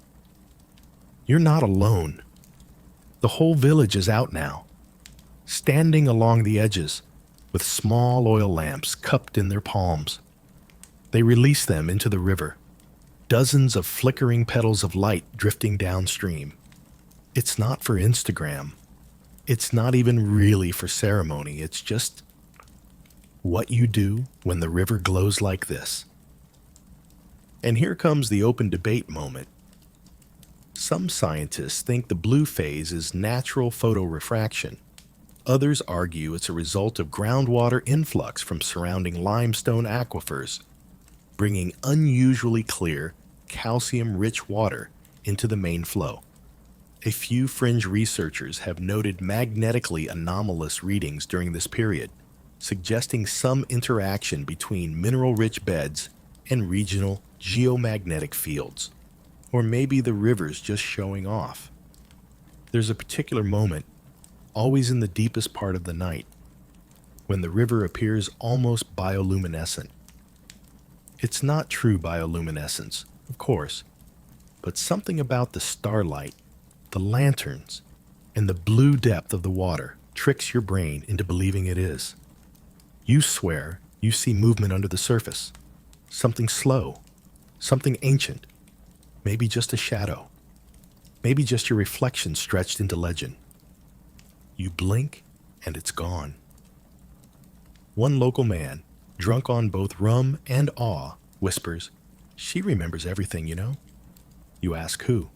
S1: You're not alone. The whole village is out now, standing along the edges with small oil lamps cupped in their palms. They release them into the river, dozens of flickering petals of light drifting downstream. It's not for Instagram. It's not even really for ceremony. It's just what you do when the river glows like this. And here comes the open debate moment. Some scientists think the blue phase is natural photorefraction. Others argue it's a result of groundwater influx from surrounding limestone aquifers, bringing unusually clear, calcium-rich water into the main flow. A few fringe researchers have noted magnetically anomalous readings during this period, suggesting some interaction between mineral-rich beds and regional geomagnetic fields. Or maybe the river's just showing off. There's a particular moment, always in the deepest part of the night, when the river appears almost bioluminescent. It's not true bioluminescence, of course, but something about the starlight, the lanterns, and the blue depth of the water tricks your brain into believing it is. You swear you see movement under the surface, something slow, something ancient, maybe just a shadow, maybe just your reflection stretched into legend. You blink and it's gone. One local man, drunk on both rum and awe, whispers, "She remembers everything, you know." You ask who.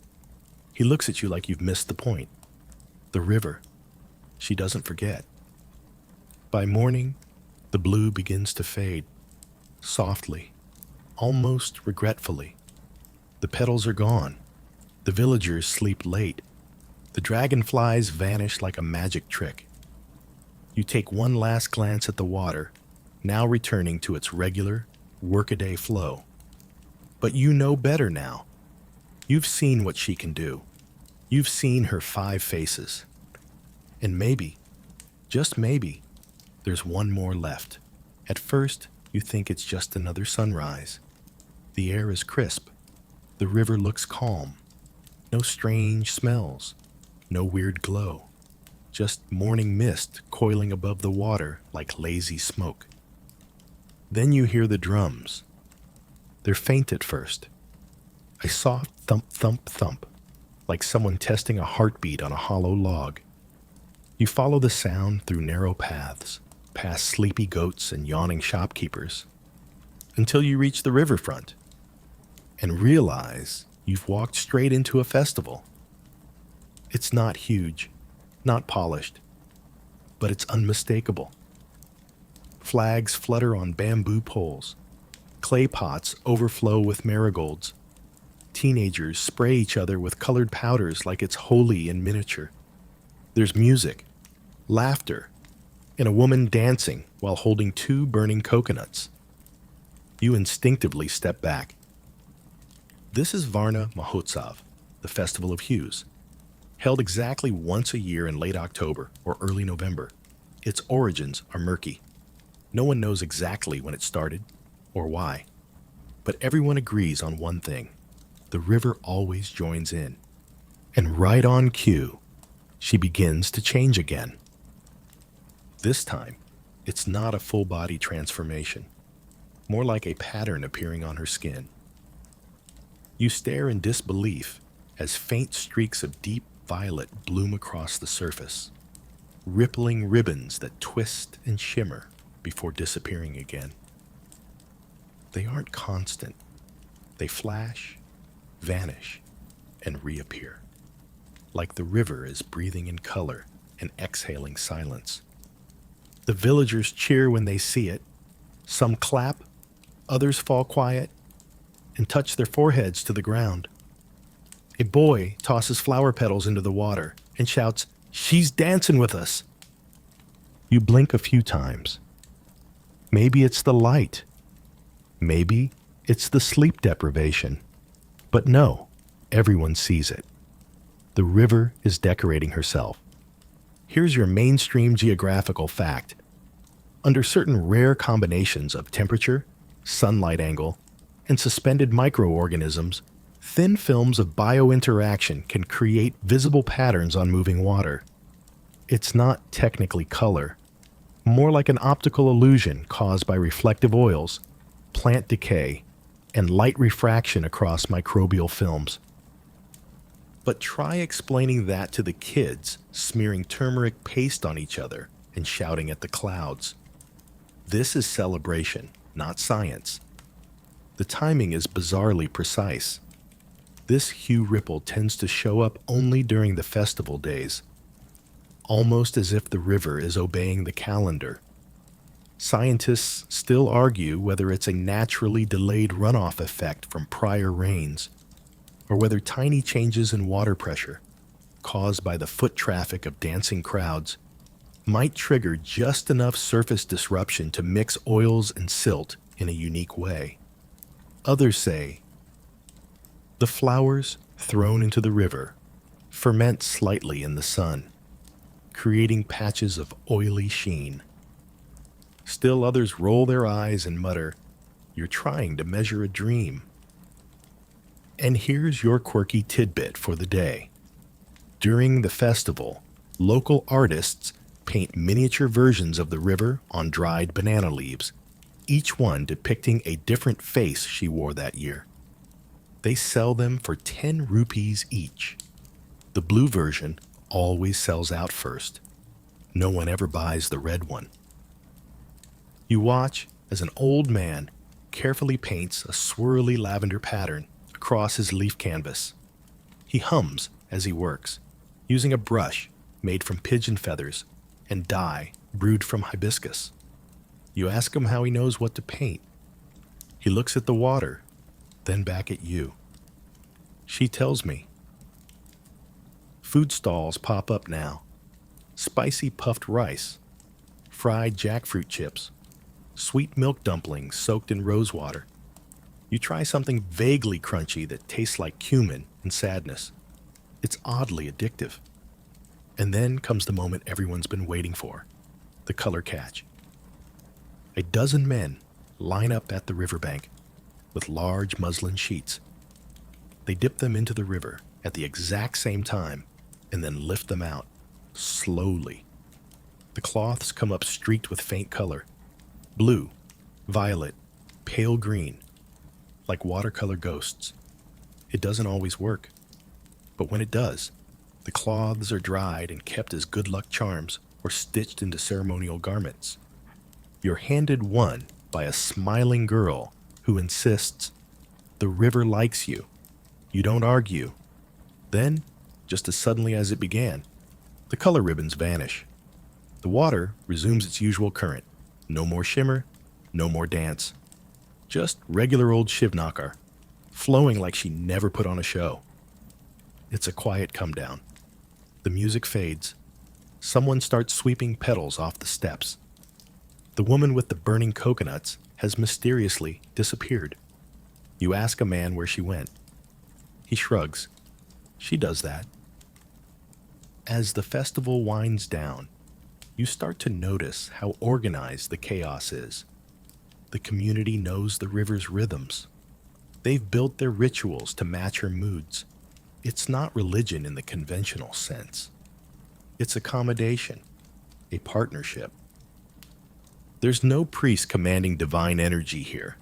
S1: He looks at you like you've missed the point. The river. She doesn't forget. By morning, the blue begins to fade, softly, almost regretfully. The petals are gone. The villagers sleep late. The dragonflies vanish like a magic trick. You take one last glance at the water, now returning to its regular, workaday flow. But you know better now. You've seen what she can do. You've seen her 5 faces. And maybe, just maybe, there's one more left. At first, you think it's just another sunrise. The air is crisp. The river looks calm. No strange smells. No weird glow. Just morning mist coiling above the water like lazy smoke. Then you hear the drums. They're faint at first. A soft thump, thump, thump, like someone testing a heartbeat on a hollow log. You follow the sound through narrow paths, past sleepy goats and yawning shopkeepers, until you reach the riverfront and realize you've walked straight into a festival. It's not huge, not polished, but it's unmistakable. Flags flutter on bamboo poles. Clay pots overflow with marigolds. Teenagers spray each other with colored powders like it's holy in miniature. There's music, laughter, and a woman dancing while holding 2 burning coconuts. You instinctively step back. This is Varna Mahotsav, the Festival of Hues, held exactly once a year in late October or early November. Its origins are murky. No one knows exactly when it started or why, but everyone agrees on one thing. The river always joins in. And right on cue, she begins to change again. This time, it's not a full-body transformation, more like a pattern appearing on her skin. You stare in disbelief as faint streaks of deep violet bloom across the surface, rippling ribbons that twist and shimmer before disappearing again. They aren't constant. They flash, vanish, and reappear, like the river is breathing in color and exhaling silence. The villagers cheer when they see it. Some clap, others fall quiet and touch their foreheads to the ground. A boy tosses flower petals into the water and shouts, "She's dancing with us!" You blink a few times. Maybe it's the light. Maybe it's the sleep deprivation. But no, everyone sees it. The river is decorating herself. Here's your mainstream geographical fact. Under certain rare combinations of temperature, sunlight angle, and suspended microorganisms, thin films of biointeraction can create visible patterns on moving water. It's not technically color, more like an optical illusion caused by reflective oils, plant decay, and light refraction across microbial films. But try explaining that to the kids smearing turmeric paste on each other and shouting at the clouds. This is celebration, not science. The timing is bizarrely precise. This hue ripple tends to show up only during the festival days, almost as if the river is obeying the calendar. Scientists still argue whether it's a naturally delayed runoff effect from prior rains, or whether tiny changes in water pressure, caused by the foot traffic of dancing crowds, might trigger just enough surface disruption to mix oils and silt in a unique way. Others say the flowers thrown into the river ferment slightly in the sun, creating patches of oily sheen. Still others roll their eyes and mutter, "You're trying to measure a dream." And here's your quirky tidbit for the day. During the festival, local artists paint miniature versions of the river on dried banana leaves, each one depicting a different face she wore that year. They sell them for 10 rupees each. The blue version always sells out first. No one ever buys the red one. You watch as an old man carefully paints a swirly lavender pattern across his leaf canvas. He hums as he works, using a brush made from pigeon feathers and dye brewed from hibiscus. You ask him how he knows what to paint. He looks at the water, then back at you. She tells me. Food stalls pop up now. Spicy puffed rice, fried jackfruit chips, sweet milk dumplings soaked in rosewater. You try something vaguely crunchy that tastes like cumin and sadness. It's oddly addictive. And then comes the moment everyone's been waiting for, the color catch. A dozen men line up at the riverbank with large muslin sheets. They dip them into the river at the exact same time and then lift them out, slowly. The cloths come up streaked with faint color, blue, violet, pale green, like watercolor ghosts. It doesn't always work, but when it does, the cloths are dried and kept as good luck charms or stitched into ceremonial garments. You're handed one by a smiling girl who insists, "The river likes you." You don't argue. Then, just as suddenly as it began, the color ribbons vanish. The water resumes its usual current. No more shimmer, no more dance. Just regular old Shivnakar, flowing like she never put on a show. It's a quiet come down. The music fades. Someone starts sweeping petals off the steps. The woman with the burning coconuts has mysteriously disappeared. You ask a man where she went. He shrugs. She does that. As the festival winds down, you start to notice how organized the chaos is. The community knows the river's rhythms. They've built their rituals to match her moods. It's not religion in the conventional sense. It's accommodation, a partnership. There's no priest commanding divine energy here.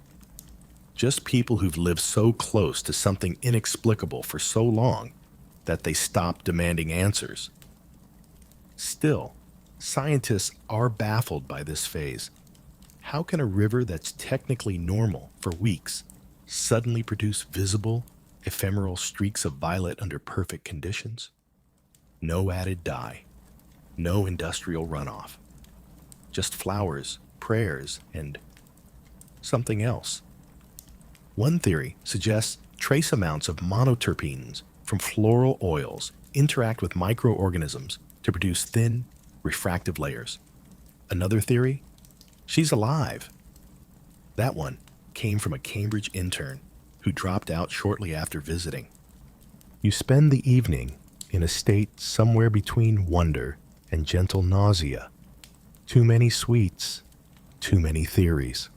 S1: Just people who've lived so close to something inexplicable for so long that they stop demanding answers. Still, scientists are baffled by this phase. How can a river that's technically normal for weeks suddenly produce visible, ephemeral streaks of violet under perfect conditions? No added dye, no industrial runoff, just flowers, prayers, and something else. One theory suggests trace amounts of monoterpenes from floral oils interact with microorganisms to produce thin, refractive layers. Another theory? She's alive. That one came from a Cambridge intern who dropped out shortly after visiting. You spend the evening in a state somewhere between wonder and gentle nausea. Too many sweets, too many theories.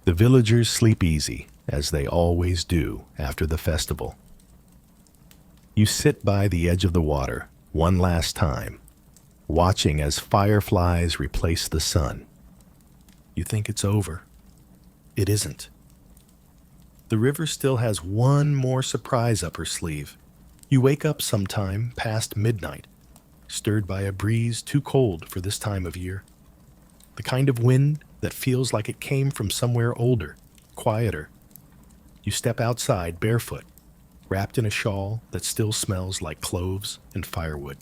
S1: The villagers sleep easy, as they always do after the festival. You sit by the edge of the water one last time, watching as fireflies replace the sun. You think it's over. It isn't. The river still has one more surprise up her sleeve. You wake up sometime past midnight, stirred by a breeze too cold for this time of year. The kind of wind that feels like it came from somewhere older, quieter. You step outside barefoot, wrapped in a shawl that still smells like cloves and firewood.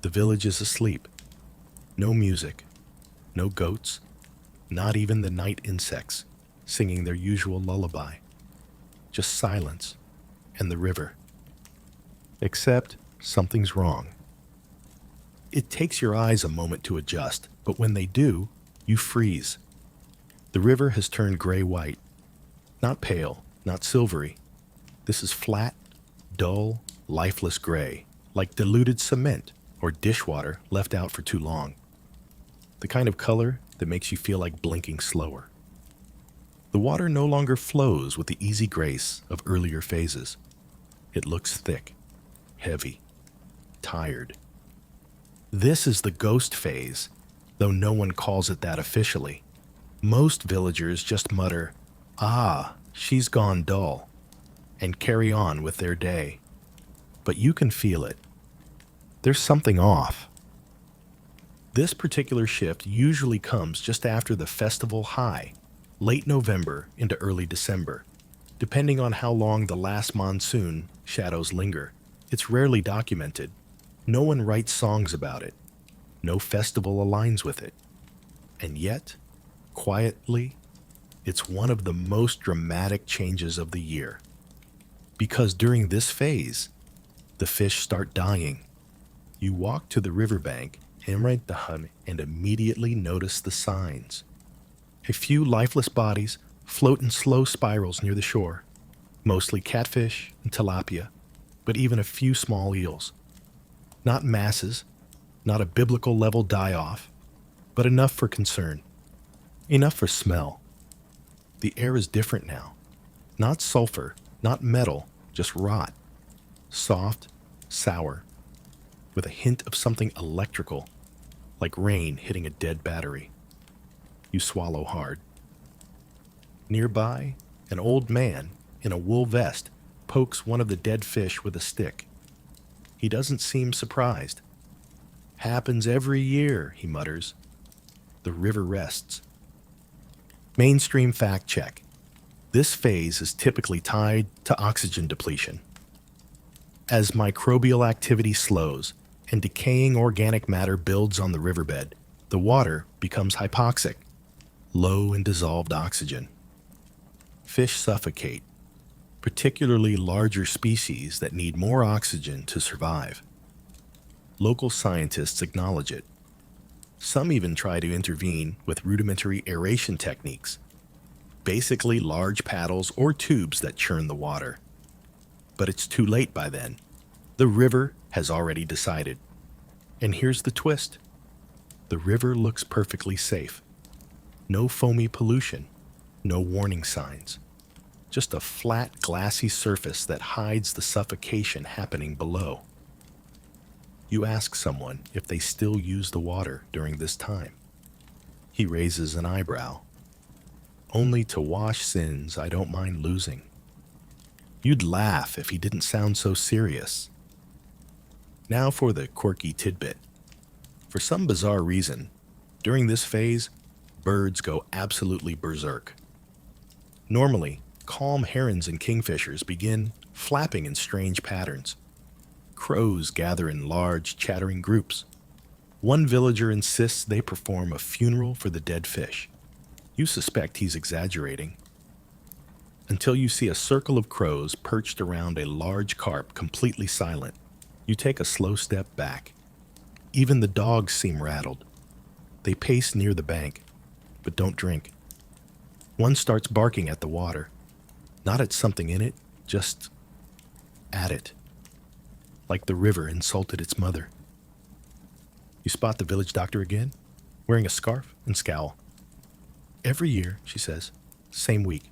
S1: The village is asleep. No music, no goats, not even the night insects singing their usual lullaby. Just silence and the river. Except something's wrong. It takes your eyes a moment to adjust, but when they do, you freeze. The river has turned gray-white. Not pale, not silvery. This is flat, dull, lifeless gray, like diluted cement or dishwater left out for too long. The kind of color that makes you feel like blinking slower. The water no longer flows with the easy grace of earlier phases. It looks thick, heavy, tired. This is the ghost phase, though no one calls it that officially. Most villagers just mutter, "Ah, she's gone dull," and carry on with their day. But you can feel it. There's something off. This particular shift usually comes just after the festival high, late November into early December, depending on how long the last monsoon shadows linger. It's rarely documented. No one writes songs about it. No festival aligns with it. And yet, quietly, it's one of the most dramatic changes of the year. Because during this phase, the fish start dying. You walk to the riverbank and immediately notice the signs. A few lifeless bodies float in slow spirals near the shore, mostly catfish and tilapia, but even a few small eels. Not masses, not a biblical level die-off, but enough for concern, enough for smell. The air is different now. Not sulfur, not metal, just rot. Soft, sour, with a hint of something electrical, like rain hitting a dead battery. You swallow hard. Nearby, an old man in a wool vest pokes one of the dead fish with a stick. He doesn't seem surprised. Happens every year, he mutters. The river rests. Mainstream fact check. This phase is typically tied to oxygen depletion. As microbial activity slows and decaying organic matter builds on the riverbed, the water becomes hypoxic, low in dissolved oxygen. Fish suffocate, particularly larger species that need more oxygen to survive. Local scientists acknowledge it. Some even try to intervene with rudimentary aeration techniques, basically large paddles or tubes that churn the water. But it's too late by then. The river has already decided. And here's the twist. The river looks perfectly safe. No foamy pollution, no warning signs. Just a flat, glassy surface that hides the suffocation happening below. You ask someone if they still use the water during this time. He raises an eyebrow. Only to wash sins I don't mind losing. You'd laugh if he didn't sound so serious. Now for the quirky tidbit. For some bizarre reason, during this phase, birds go absolutely berserk. Normally, calm herons and kingfishers begin flapping in strange patterns. Crows gather in large, chattering groups. One villager insists they perform a funeral for the dead fish. You suspect he's exaggerating. Until you see a circle of crows perched around a large carp completely silent. You take a slow step back. Even the dogs seem rattled. They pace near the bank, but don't drink. One starts barking at the water. Not at something in it, just at it. Like the river insulted its mother. You spot the village doctor again, wearing a scarf and scowl. Every year, she says, same week.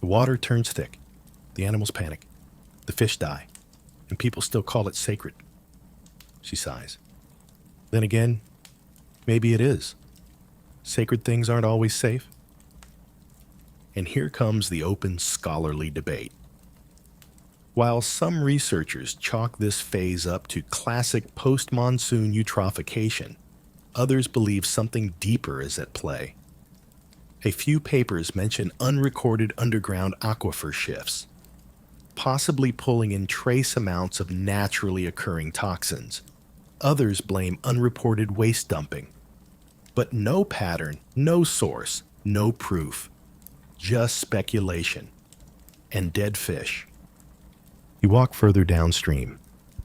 S1: The water turns thick. The animals panic. The fish die. And people still call it sacred. She sighs. Then again, maybe it is. Sacred things aren't always safe. And here comes the open scholarly debate. While some researchers chalk this phase up to classic post-monsoon eutrophication, others believe something deeper is at play. A few papers mention unrecorded underground aquifer shifts, possibly pulling in trace amounts of naturally occurring toxins. Others blame unreported waste dumping. But no pattern, no source, no proof. Just speculation. And dead fish. You walk further downstream,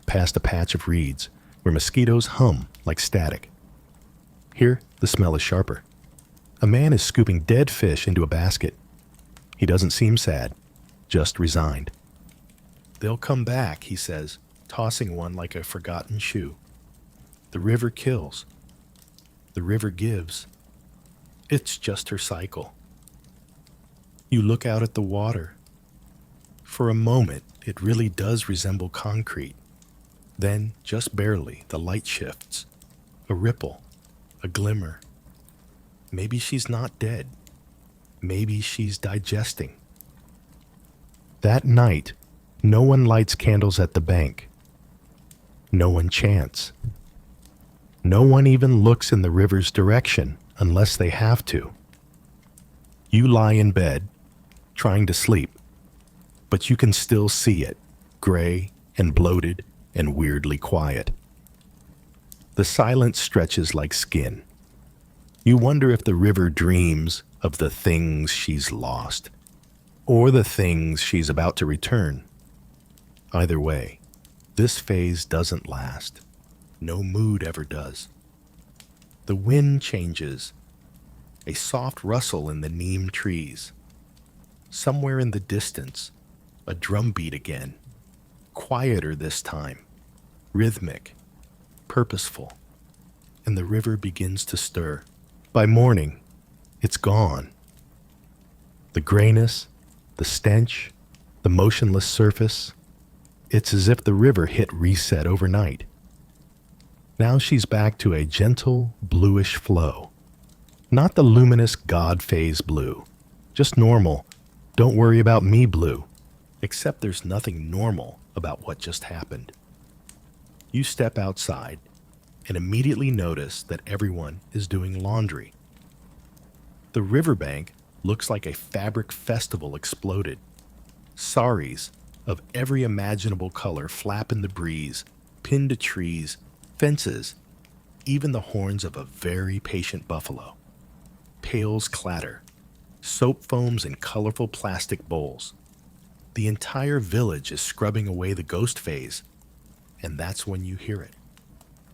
S1: past a patch of reeds where mosquitoes hum like static. Here, the smell is sharper. A man is scooping dead fish into a basket. He doesn't seem sad, just resigned. They'll come back, he says, tossing one like a forgotten shoe. The river kills. The river gives. It's just her cycle. You look out at the water. For a moment, it really does resemble concrete. Then, just barely, the light shifts. A ripple, a glimmer. Maybe she's not dead. Maybe she's digesting. That night, no one lights candles at the bank. No one chants. No one even looks in the river's direction unless they have to. You lie in bed, trying to sleep, but you can still see it, gray and bloated and weirdly quiet. The silence stretches like skin. You wonder if the river dreams of the things she's lost, or the things she's about to return. Either way, this phase doesn't last. No mood ever does. The wind changes, a soft rustle in the neem trees. Somewhere in the distance, a drum beat again, quieter this time, rhythmic, purposeful, and the river begins to stir. By morning, it's gone. The grayness, the stench, the motionless surface, it's as if the river hit reset overnight. Now she's back to a gentle, bluish flow. Not the luminous God phase blue, just normal, don't worry about me blue, except there's nothing normal about what just happened. You step outside and immediately notice that everyone is doing laundry. The riverbank looks like a fabric festival exploded. Saris of every imaginable color flap in the breeze, pinned to trees, fences, even the horns of a very patient buffalo. Pails clatter, soap foams in colorful plastic bowls. The entire village is scrubbing away the ghost phase, and that's when you hear it.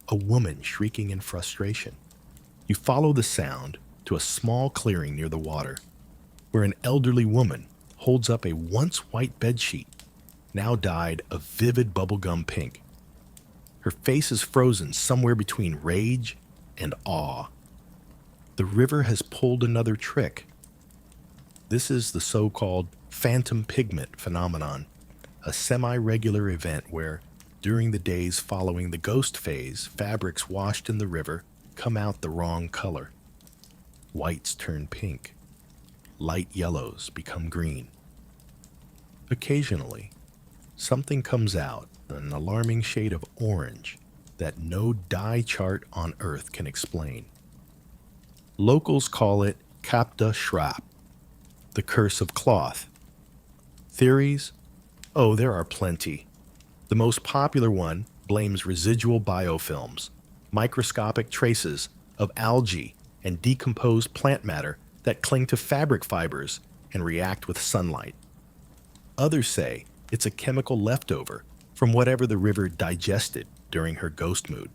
S1: A woman shrieking in frustration. You follow the sound to a small clearing near the water, where an elderly woman holds up a once white bedsheet, now dyed a vivid bubblegum pink. Her face is frozen somewhere between rage and awe. The river has pulled another trick. This is the so-called phantom pigment phenomenon, a semi-regular event where, during the days following the ghost phase, fabrics washed in the river come out the wrong color. Whites turn pink. Light yellows become green. Occasionally, something comes out, an alarming shade of orange that no dye chart on Earth can explain. Locals call it Kapta Shrap, the curse of cloth. Theories? Oh, there are plenty. The most popular one blames residual biofilms, microscopic traces of algae and decomposed plant matter that cling to fabric fibers and react with sunlight. Others say it's a chemical leftover from whatever the river digested during her ghost mood.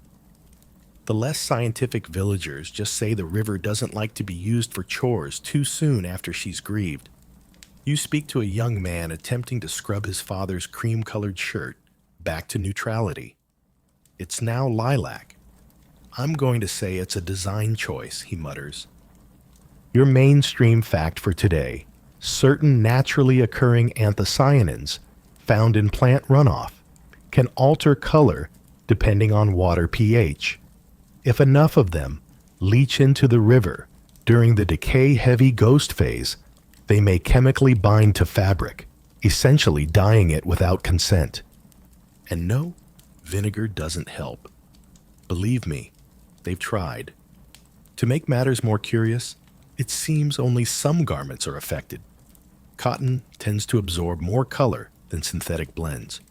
S1: The less scientific villagers just say the river doesn't like to be used for chores too soon after she's grieved. You speak to a young man attempting to scrub his father's cream-colored shirt back to neutrality. It's now lilac. I'm going to say it's a design choice, he mutters. Your mainstream fact for today: certain naturally occurring anthocyanins found in plant runoff can alter color depending on water pH. If enough of them leach into the river during the decay-heavy ghost phase, they may chemically bind to fabric, essentially dyeing it without consent. And no, vinegar doesn't help. Believe me, they've tried. To make matters more curious, it seems only some garments are affected. Cotton tends to absorb more color than synthetic blends.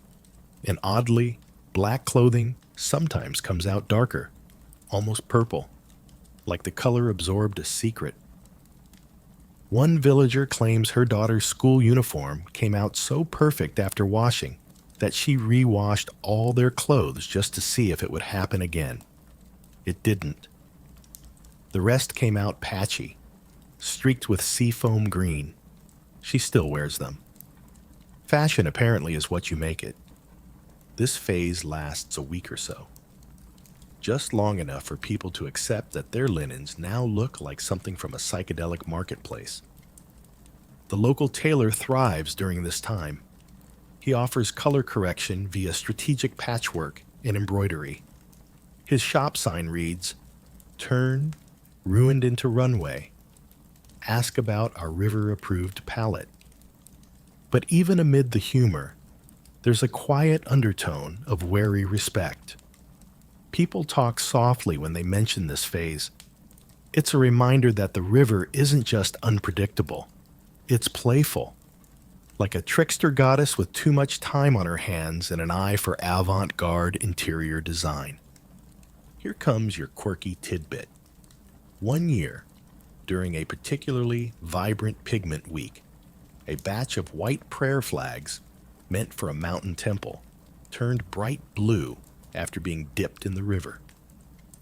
S1: And oddly, black clothing sometimes comes out darker, almost purple, like the color absorbed a secret. One villager claims her daughter's school uniform came out so perfect after washing that she re-washed all their clothes just to see if it would happen again. It didn't. The rest came out patchy, streaked with seafoam green. She still wears them. Fashion apparently is what you make it. This phase lasts a week or so. Just long enough for people to accept that their linens now look like something from a psychedelic marketplace. The local tailor thrives during this time. He offers color correction via strategic patchwork and embroidery. His shop sign reads, "Turn, ruined into runway. Ask about our river-approved palette." But even amid the humor, there's a quiet undertone of wary respect. People talk softly when they mention this phase. It's a reminder that the river isn't just unpredictable, it's playful, like a trickster goddess with too much time on her hands and an eye for avant-garde interior design. Here comes your quirky tidbit. One year, during a particularly vibrant pigment week, a batch of white prayer flags, meant for a mountain temple, turned bright blue after being dipped in the river.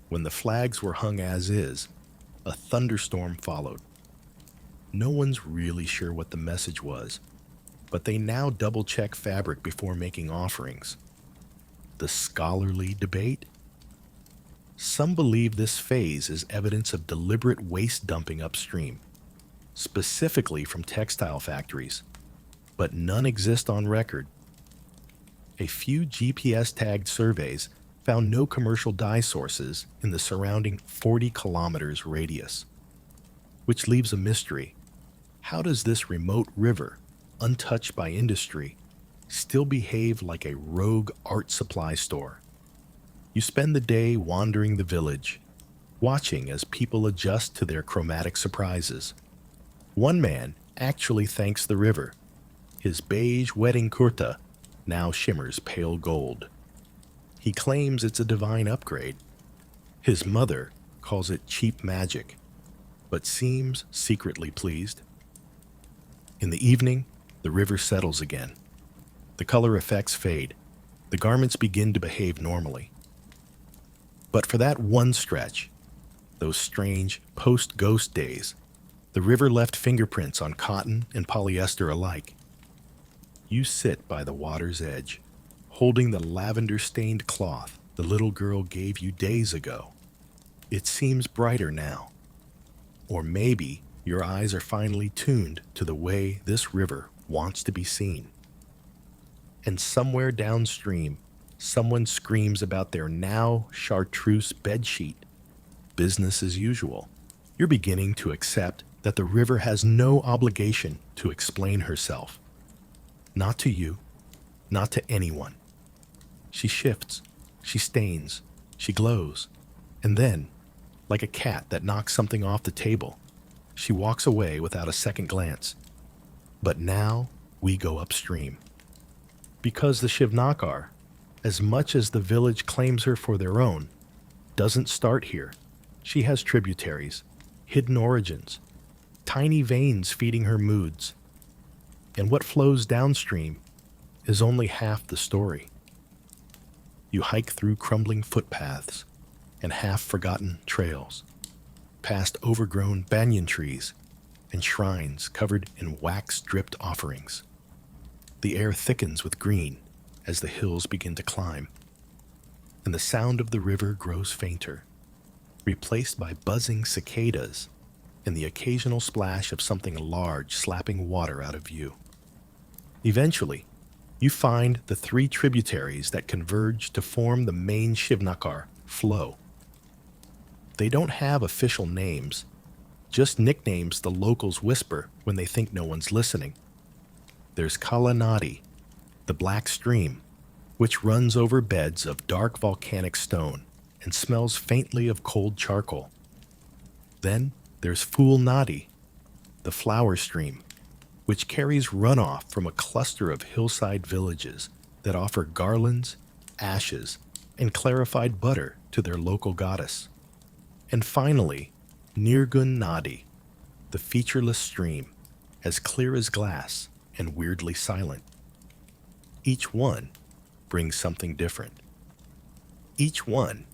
S1: When the flags were hung as is, a thunderstorm followed. No one's really sure what the message was, but they now double-check fabric before making offerings. The scholarly debate? Some believe this phase is evidence of deliberate waste dumping upstream, specifically from textile factories, but none exist on record. A few GPS-tagged surveys found no commercial dye sources in the surrounding 40 kilometers radius, which leaves a mystery. How does this remote river, untouched by industry, still behave like a rogue art supply store? You spend the day wandering the village, watching as people adjust to their chromatic surprises. One man actually thanks the river. His beige wedding kurta now shimmers pale gold. He claims it's a divine upgrade. His mother calls it cheap magic, but seems secretly pleased. In the evening, the river settles again. The color effects fade. The garments begin to behave normally. But for that one stretch, those strange post-ghost days, the river left fingerprints on cotton and polyester alike. You sit by the water's edge, holding the lavender-stained cloth the little girl gave you days ago. It seems brighter now. Or maybe your eyes are finally tuned to the way this river wants to be seen. And somewhere downstream, someone screams about their now chartreuse bedsheet. Business as usual. You're beginning to accept that the river has no obligation to explain herself. Not to you, not to anyone. She shifts, she stains, she glows, and then, like a cat that knocks something off the table, she walks away without a second glance. But now we go upstream. Because the Shivnakar, as much as the village claims her for their own, doesn't start here. She has tributaries, hidden origins, tiny veins feeding her moods. And what flows downstream is only half the story. You hike through crumbling footpaths and half-forgotten trails, past overgrown banyan trees and shrines covered in wax-dripped offerings. The air thickens with green as the hills begin to climb, and the sound of the river grows fainter, replaced by buzzing cicadas and the occasional splash of something large slapping water out of view. Eventually, you find the three tributaries that converge to form the main Shivnakar flow. They don't have official names, just nicknames the locals whisper when they think no one's listening. There's Kala Nadi, the black stream, which runs over beds of dark volcanic stone and smells faintly of cold charcoal. Then there's Phul Nadi, the flower stream, which carries runoff from a cluster of hillside villages that offer garlands, ashes, and clarified butter to their local goddess. And finally, Nirgun Nadi, the featureless stream, as clear as glass and weirdly silent. Each one brings something different. Each one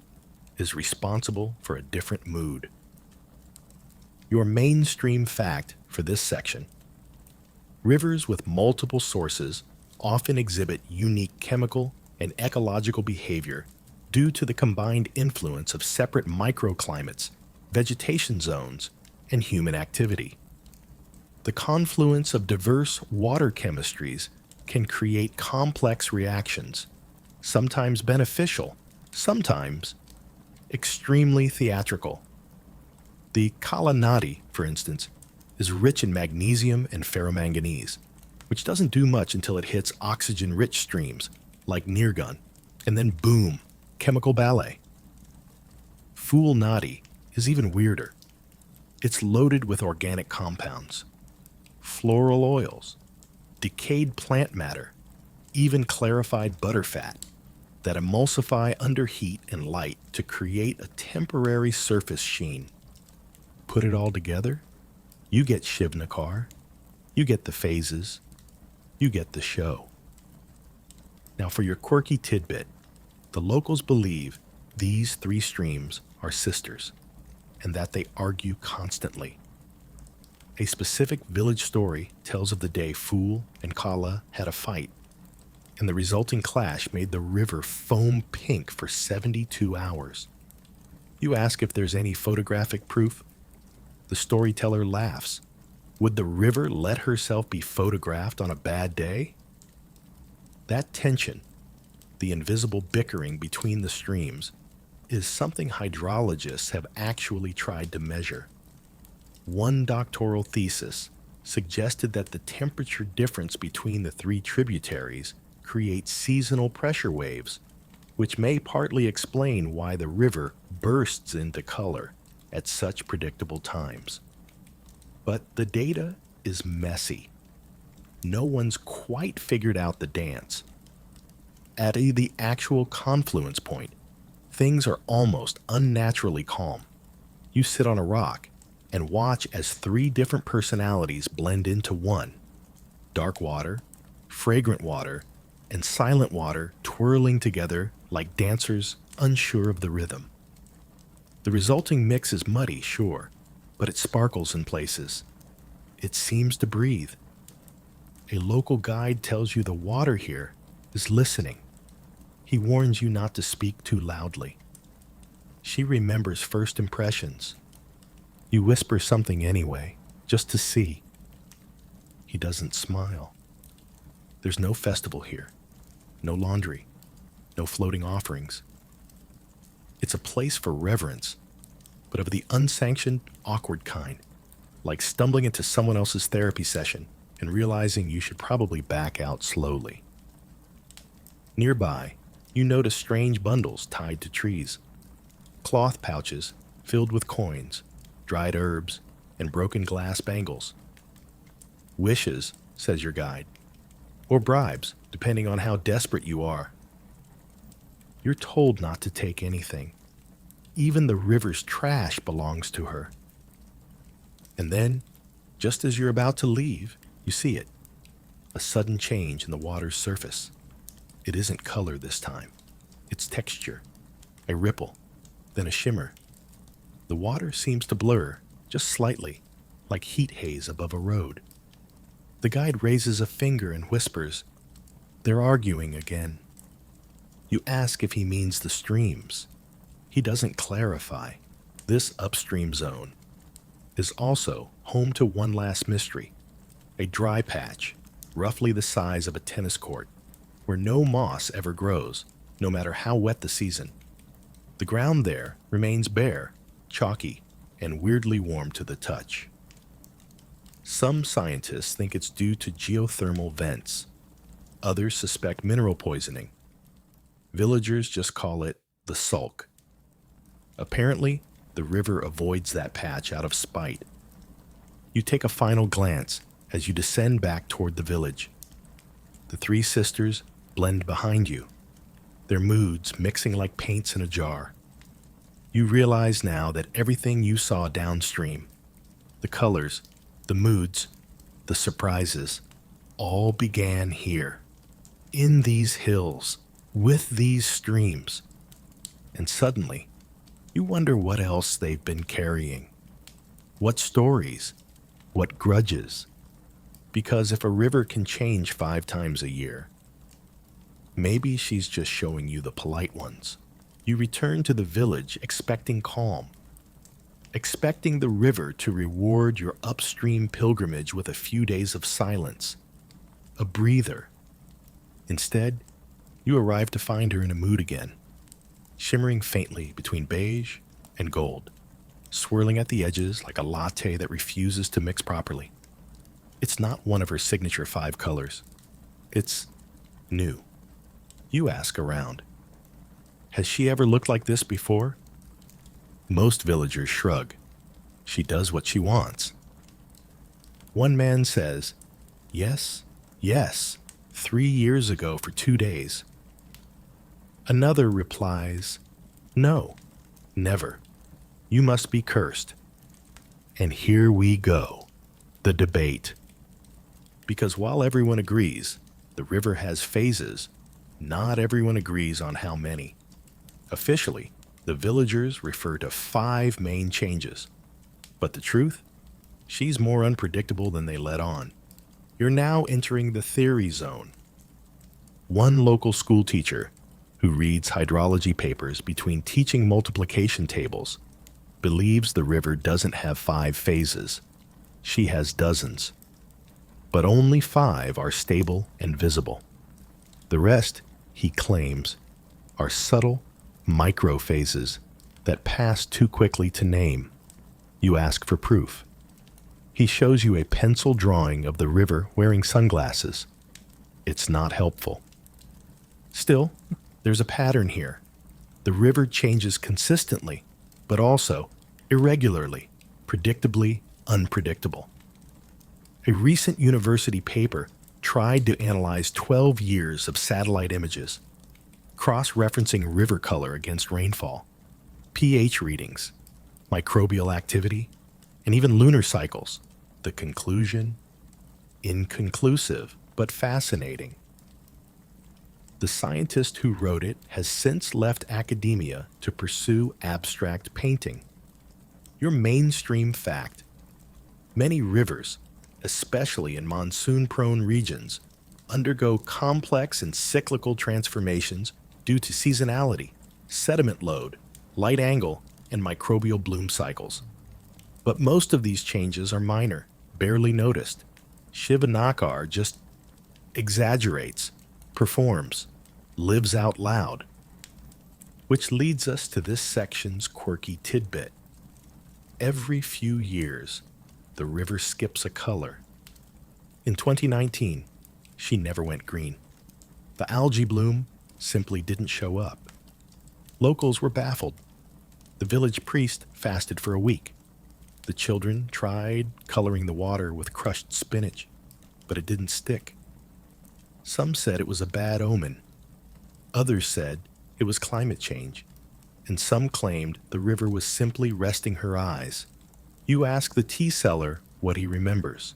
S1: is responsible for a different mood. Your mainstream fact for this section: rivers with multiple sources often exhibit unique chemical and ecological behavior due to the combined influence of separate microclimates, vegetation zones, and human activity. The confluence of diverse water chemistries can create complex reactions, sometimes beneficial, sometimes extremely theatrical. The Kala Nadi, for instance, is rich in magnesium and ferromanganese, which doesn't do much until it hits oxygen-rich streams like Nirgun, and then boom, chemical ballet. Fool Nadi is even weirder. It's loaded with organic compounds, floral oils, decayed plant matter, even clarified butterfat that emulsify under heat and light to create a temporary surface sheen. Put it all together, you get Shivnakar, you get the phases, you get the show. Now for your quirky tidbit, the locals believe these three streams are sisters and that they argue constantly. A specific village story tells of the day Fool and Kala had a fight, and the resulting clash made the river foam pink for 72 hours. You ask if there's any photographic proof? The storyteller laughs. Would the river let herself be photographed on a bad day? That tension, the invisible bickering between the streams, is something hydrologists have actually tried to measure. One doctoral thesis suggested that the temperature difference between the three tributaries creates seasonal pressure waves, which may partly explain why the river bursts into color at such predictable times. But the data is messy. No one's quite figured out the dance. At the actual confluence point, things are almost unnaturally calm. You sit on a rock and watch as three different personalities blend into one: dark water, fragrant water, and silent water twirling together like dancers unsure of the rhythm. The resulting mix is muddy, sure, but it sparkles in places. It seems to breathe. A local guide tells you the water here is listening. He warns you not to speak too loudly. She remembers first impressions. You whisper something anyway, just to see. He doesn't smile. There's no festival here, no laundry, no floating offerings. It's a place for reverence, but of the unsanctioned, awkward kind, like stumbling into someone else's therapy session and realizing you should probably back out slowly. Nearby, you notice strange bundles tied to trees, cloth pouches filled with coins, dried herbs, and broken glass bangles. Wishes, says your guide, or bribes, depending on how desperate you are. You're told not to take anything. Even the river's trash belongs to her. And then, just as you're about to leave, you see it. A sudden change in the water's surface. It isn't color this time. It's texture. A ripple, then a shimmer. The water seems to blur, just slightly, like heat haze above a road. The guide raises a finger and whispers, "They're arguing again." You ask if he means the streams. He doesn't clarify. This upstream zone is also home to one last mystery, a dry patch, roughly the size of a tennis court, where no moss ever grows, no matter how wet the season. The ground there remains bare, chalky, and weirdly warm to the touch. Some scientists think it's due to geothermal vents. Others suspect mineral poisoning. Villagers just call it the sulk. Apparently, the river avoids that patch out of spite. You take a final glance as you descend back toward the village. The three sisters blend behind you, their moods mixing like paints in a jar. You realize now that everything you saw downstream, the colors, the moods, the surprises, all began here, in these hills, with these streams. And suddenly, you wonder what else they've been carrying. What stories? What grudges? Because if a river can change 5 times a year, maybe she's just showing you the polite ones. You return to the village expecting calm, expecting the river to reward your upstream pilgrimage with a few days of silence, a breather. Instead, you arrive to find her in a mood again, shimmering faintly between beige and gold, swirling at the edges like a latte that refuses to mix properly. It's not one of her signature 5 colors. It's new. You ask around. Has she ever looked like this before? Most villagers shrug. She does what she wants. One man says, "Yes, yes, 3 years ago for 2 days." Another replies, "No, never. You must be cursed." And here we go, the debate. Because while everyone agrees the river has phases, not everyone agrees on how many. Officially, the villagers refer to 5 main changes. But the truth? She's more unpredictable than they let on. You're now entering the theory zone. One local school teacher, who reads hydrology papers between teaching multiplication tables, believes the river doesn't have 5 phases. She has dozens. But only 5 are stable and visible. The rest, he claims, are subtle microphases that pass too quickly to name. You ask for proof. He shows you a pencil drawing of the river wearing sunglasses. It's not helpful. Still, there's a pattern here. The river changes consistently, but also irregularly, predictably unpredictable. A recent university paper tried to analyze 12 years of satellite images, cross-referencing river color against rainfall, pH readings, microbial activity, and even lunar cycles. The conclusion? Inconclusive, but fascinating. The scientist who wrote it has since left academia to pursue abstract painting. Your mainstream fact: many rivers, especially in monsoon-prone regions, undergo complex and cyclical transformations due to seasonality, sediment load, light angle, and microbial bloom cycles. But most of these changes are minor, barely noticed. Shivanakar just exaggerates, performs, lives out loud. Which leads us to this section's quirky tidbit. Every few years, the river skips a color. In 2019, she never went green. The algae bloom simply didn't show up. Locals were baffled. The village priest fasted for a week. The children tried coloring the water with crushed spinach, but it didn't stick. Some said it was a bad omen. Others said it was climate change. And some claimed the river was simply resting her eyes. You ask the tea seller what he remembers.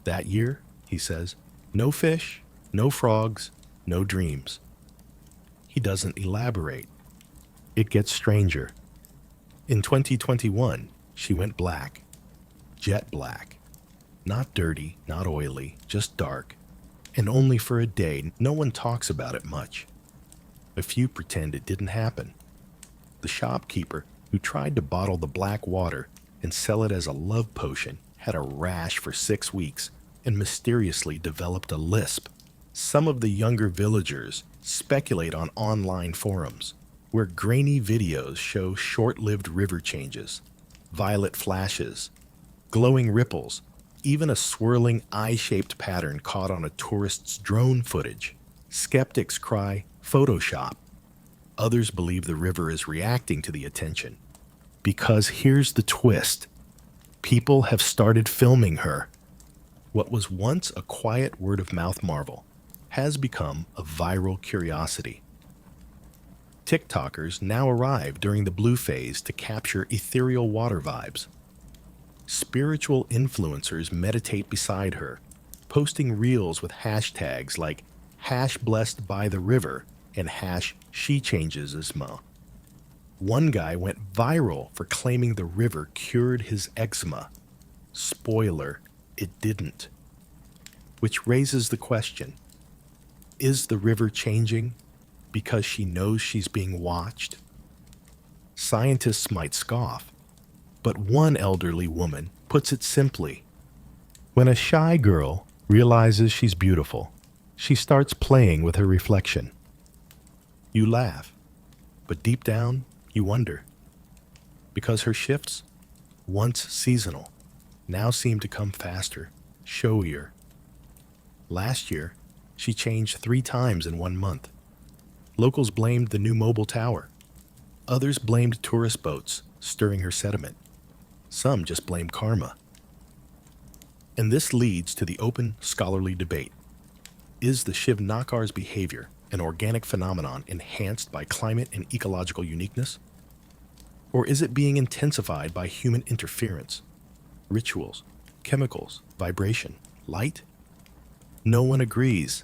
S1: That year, he says, no fish, no frogs, no dreams. He doesn't elaborate. It gets stranger. In 2021, she went black. Jet black. Not dirty, not oily, just dark. And only for a day. No one talks about it much. A few pretend it didn't happen. The shopkeeper who tried to bottle the black water and sell it as a love potion had a rash for 6 weeks and mysteriously developed a lisp. Some of the younger villagers speculate on online forums where grainy videos show short-lived river changes, violet flashes, glowing ripples, even a swirling eye-shaped pattern caught on a tourist's drone footage. Skeptics cry, Photoshop. Others believe the river is reacting to the attention. Because here's the twist. People have started filming her. What was once a quiet word-of-mouth marvel has become a viral curiosity. TikTokers now arrive during the blue phase to capture ethereal water vibes. Spiritual influencers meditate beside her, posting reels with hashtags like #blessedbytheriver and #shechangesisma. One guy went viral for claiming the river cured his eczema. Spoiler, it didn't. Which raises the question, is the river changing because she knows she's being watched? Scientists might scoff, but one elderly woman puts it simply. When a shy girl realizes she's beautiful, she starts playing with her reflection. You laugh, but deep down, you wonder. Because her shifts, once seasonal, now seem to come faster, showier. Last year, she changed 3 times in 1 month. Locals blamed the new mobile tower. Others blamed tourist boats, stirring her sediment. Some just blame karma. And this leads to the open scholarly debate. Is the Shivnakar's behavior an organic phenomenon enhanced by climate and ecological uniqueness? Or is it being intensified by human interference, rituals, chemicals, vibration, light? No one agrees.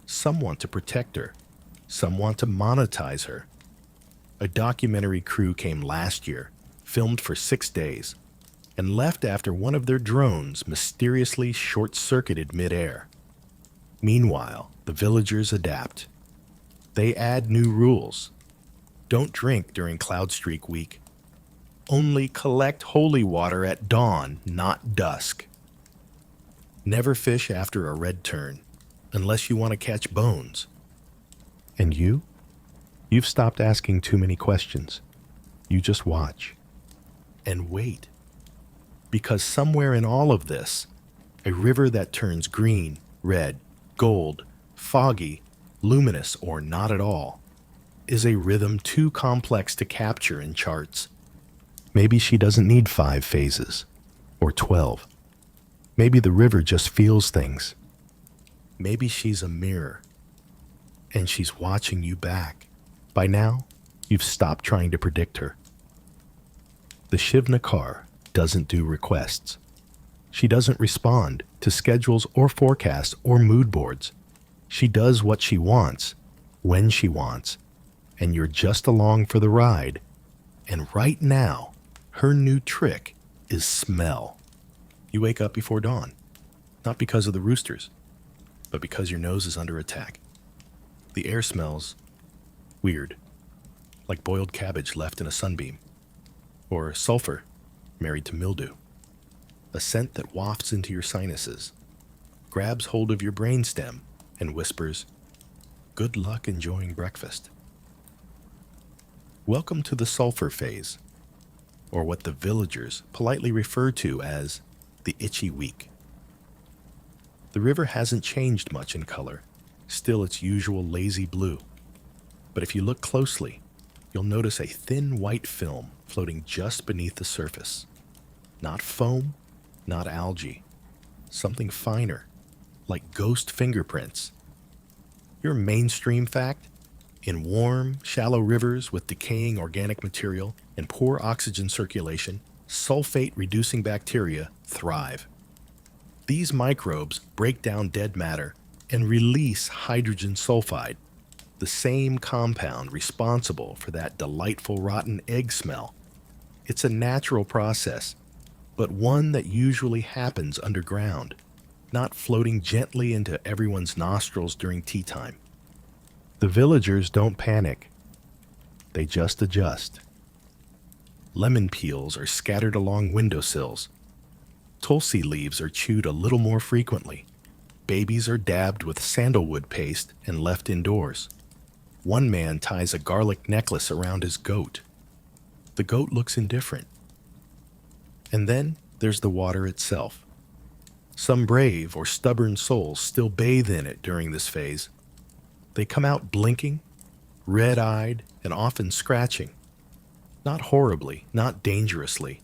S1: Some want to protect her. Some want to monetize her. A documentary crew came last year, filmed for 6 days, and left after one of their drones mysteriously short-circuited mid-air. Meanwhile, the villagers adapt. They add new rules. Don't drink during cloud streak week. Only collect holy water at dawn, not dusk. Never fish after a red turn, unless you want to catch bones. And you? You've stopped asking too many questions. You just watch. And wait. Because somewhere in all of this, a river that turns green, red, gold, foggy, luminous, or not at all, is a rhythm too complex to capture in charts. Maybe she doesn't need 5 phases, or 12. Maybe the river just feels things. Maybe she's a mirror, and she's watching you back. By now, you've stopped trying to predict her. The Shivnakar doesn't do requests. She doesn't respond to schedules or forecasts or mood boards. She does what she wants, when she wants, and you're just along for the ride. And right now, her new trick is smell. You wake up before dawn, not because of the roosters, but because your nose is under attack. The air smells weird, like boiled cabbage left in a sunbeam, or sulfur married to mildew. A scent that wafts into your sinuses, grabs hold of your brainstem, and whispers, "Good luck enjoying breakfast." Welcome to the sulfur phase, or what the villagers politely refer to as the itchy week. The river hasn't changed much in color, still its usual lazy blue. But if you look closely, you'll notice a thin white film floating just beneath the surface. Not foam, not algae, something finer, like ghost fingerprints. Your mainstream fact: in warm, shallow rivers with decaying organic material and poor oxygen circulation, sulfate-reducing bacteria thrive. These microbes break down dead matter and release hydrogen sulfide, the same compound responsible for that delightful rotten egg smell. It's a natural process, but one that usually happens underground, not floating gently into everyone's nostrils during tea time. The villagers don't panic. They just adjust. Lemon peels are scattered along windowsills. Tulsi leaves are chewed a little more frequently. Babies are dabbed with sandalwood paste and left indoors. One man ties a garlic necklace around his goat. The goat looks indifferent. And then there's the water itself. Some brave or stubborn souls still bathe in it during this phase. They come out blinking, red-eyed, and often scratching. Not horribly, not dangerously,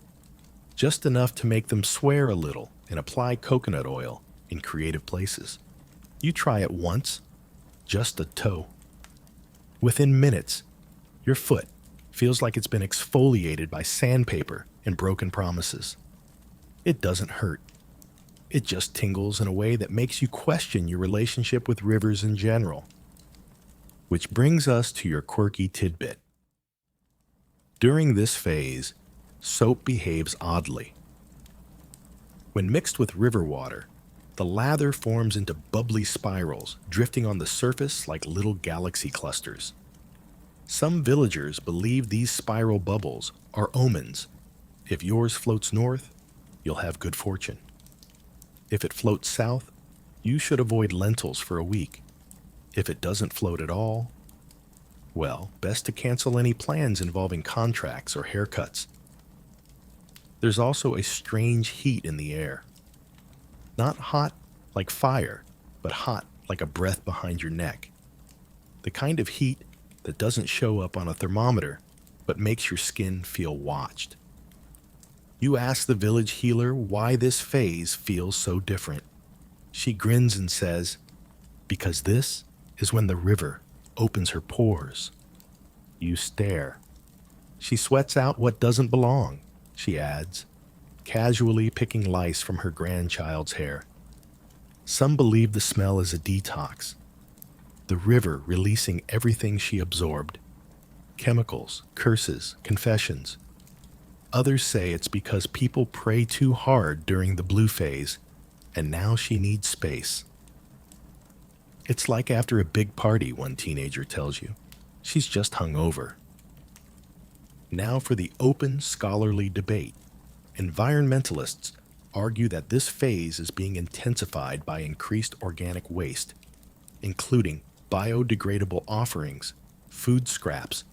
S1: just enough to make them swear a little and apply coconut oil in creative places. You try it once, just a toe. Within minutes, your foot feels like it's been exfoliated by sandpaper and broken promises. It doesn't hurt. It just tingles in a way that makes you question your relationship with rivers in general. Which brings us to your quirky tidbit. During this phase, soap behaves oddly. When mixed with river water, the lather forms into bubbly spirals, drifting on the surface like little galaxy clusters. Some villagers believe these spiral bubbles are omens. If yours floats north, you'll have good fortune. If it floats south, you should avoid lentils for a week. If it doesn't float at all, well, best to cancel any plans involving contracts or haircuts. There's also a strange heat in the air. Not hot like fire, but hot like a breath behind your neck. The kind of heat that doesn't show up on a thermometer, but makes your skin feel watched. You ask the village healer why this phase feels so different. She grins and says, "Because this is when the river opens her pores." You stare. "She sweats out what doesn't belong," she adds, casually picking lice from her grandchild's hair. Some believe the smell is a detox, the river releasing everything she absorbed: chemicals, curses, confessions. Others say it's because people pray too hard during the blue phase, and now she needs space. It's like after a big party, one teenager tells you. She's just hungover. Now for the open scholarly debate. Environmentalists argue that this phase is being intensified by increased organic waste, including biodegradable offerings, food scraps,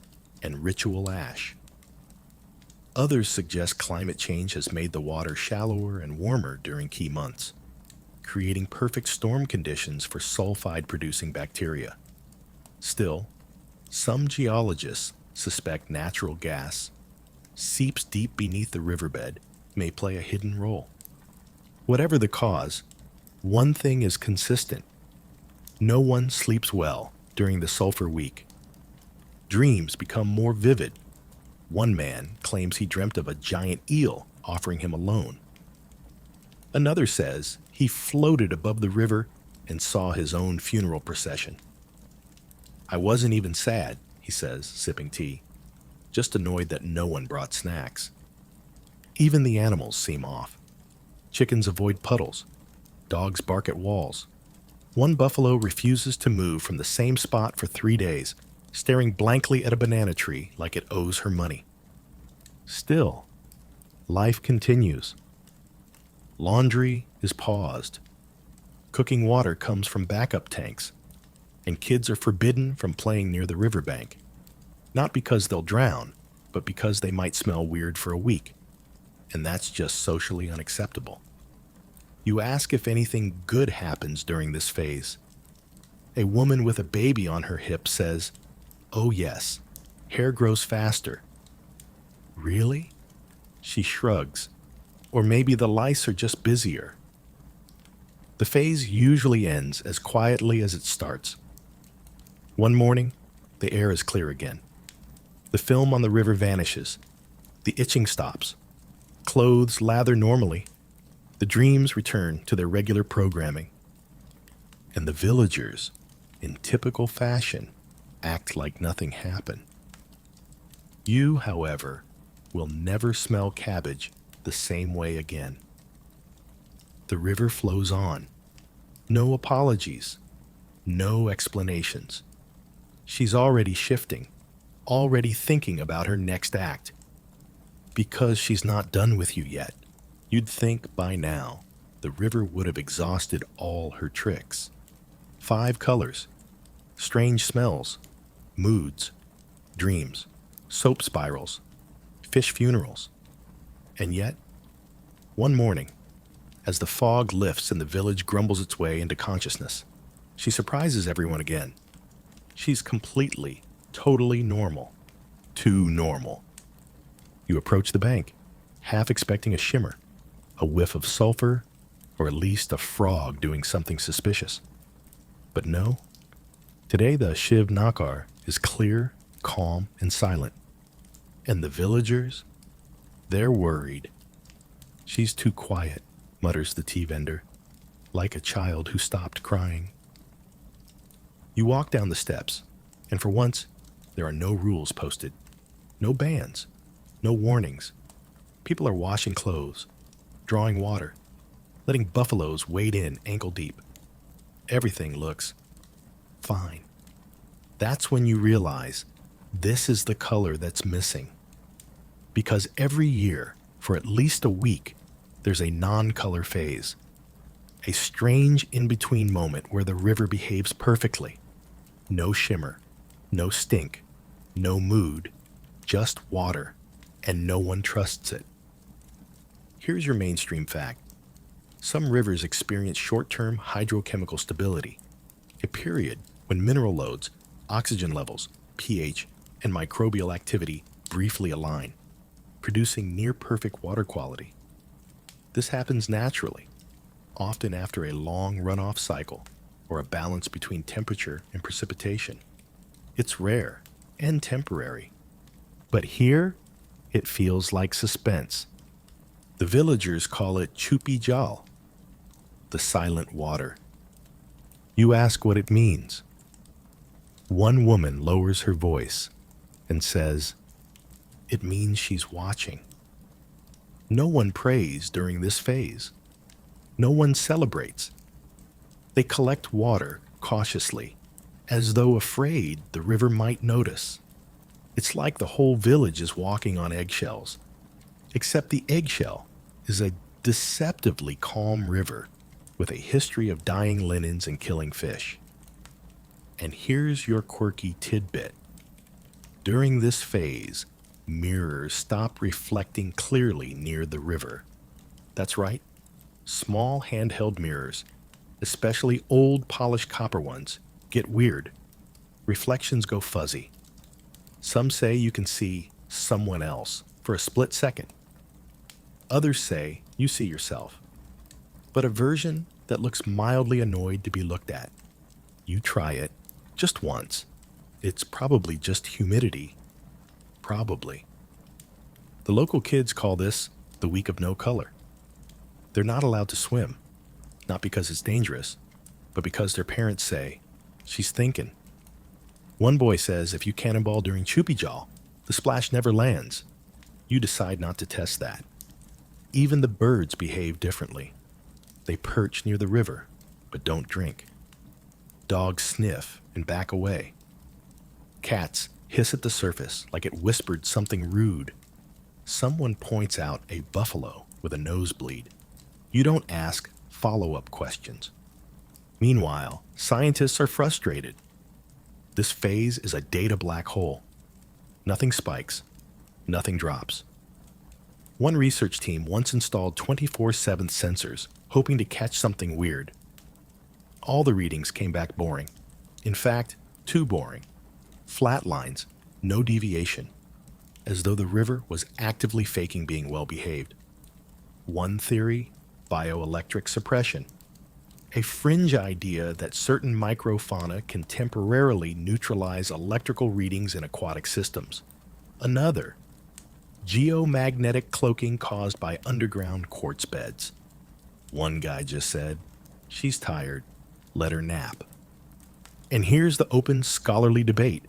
S1: and ritual ash. Others suggest climate change has made the water shallower and warmer during key months, creating perfect storm conditions for sulfide-producing bacteria. Still, some geologists suspect natural gas seeps deep beneath the riverbed may play a hidden role. Whatever the cause, one thing is consistent. No one sleeps well during the sulfur week. Dreams become more vivid. One man claims he dreamt of a giant eel offering him a loan. Another says he floated above the river and saw his own funeral procession. "I wasn't even sad," he says, sipping tea, "just annoyed that no one brought snacks." Even the animals seem off. Chickens avoid puddles. Dogs bark at walls. One buffalo refuses to move from the same spot for 3 days, staring blankly at a banana tree like it owes her money. Still, life continues. Laundry is paused. Cooking water comes from backup tanks, and kids are forbidden from playing near the riverbank, not because they'll drown, but because they might smell weird for a week, and that's just socially unacceptable. You ask if anything good happens during this phase. A woman with a baby on her hip says, "Oh yes, hair grows faster." Really? She shrugs. Or maybe the lice are just busier. The phase usually ends as quietly as it starts. One morning, the air is clear again. The film on the river vanishes. The itching stops. Clothes lather normally. The dreams return to their regular programming. And the villagers, in typical fashion, act like nothing happened. You, however, will never smell cabbage the same way again. The river flows on. No apologies. No explanations. She's already shifting, already thinking about her next act. Because she's not done with you yet. You'd think by now the river would have exhausted all her tricks. 5 colors, strange smells, moods, dreams, soap spirals, fish funerals. And yet, one morning, as the fog lifts and the village grumbles its way into consciousness, she surprises everyone again. She's completely, totally normal. Too normal. You approach the bank, half expecting a shimmer, a whiff of sulfur, or at least a frog doing something suspicious. But no. Today the Shiv Nakar is clear, calm, and silent. And the villagers? They're worried. "She's too quiet," mutters the tea vendor, like a child who stopped crying. You walk down the steps, and for once, there are no rules posted. No bans. No warnings. People are washing clothes, drawing water, letting buffaloes wade in ankle deep. Everything looks fine. That's when you realize this is the color that's missing. Because every year, for at least a week, there's a non-color phase. A strange in-between moment where the river behaves perfectly. No shimmer, no stink, no mood, just water, and no one trusts it. Here's your mainstream fact. Some rivers experience short-term hydrochemical stability, a period when mineral loads, oxygen levels, pH, and microbial activity briefly align, producing near-perfect water quality. This happens naturally, often after a long runoff cycle or a balance between temperature and precipitation. It's rare and temporary. But here, it feels like suspense. The villagers call it chupi jal, the silent water. You ask what it means. One woman lowers her voice and says, "It means she's watching." No one prays during this phase. No one celebrates. They collect water cautiously, as though afraid the river might notice. It's like the whole village is walking on eggshells, except the eggshell is a deceptively calm river with a history of dyeing linens and killing fish. And here's your quirky tidbit. During this phase, mirrors stop reflecting clearly near the river. That's right, small handheld mirrors, especially old polished copper ones, get weird. Reflections go fuzzy. Some say you can see someone else for a split second. Others say you see yourself, but a version that looks mildly annoyed to be looked at. You try it just once. It's probably just humidity. Probably. The local kids call this the week of no color. They're not allowed to swim, not because it's dangerous, but because their parents say, "She's thinking." One boy says if you cannonball during Chupijal, the splash never lands. You decide not to test that. Even the birds behave differently. They perch near the river, but don't drink. Dogs sniff and back away. Cats hiss at the surface like it whispered something rude. Someone points out a buffalo with a nosebleed. You don't ask follow-up questions. Meanwhile, scientists are frustrated. This phase is a data black hole. Nothing spikes, nothing drops. One research team once installed 24/7 sensors, hoping to catch something weird. All the readings came back boring. In fact, too boring. Flat lines, no deviation, as though the river was actively faking being well behaved. One theory, bioelectric suppression. A fringe idea that certain microfauna can temporarily neutralize electrical readings in aquatic systems. Another, geomagnetic cloaking caused by underground quartz beds. One guy just said, "She's tired, let her nap." And here's the open scholarly debate.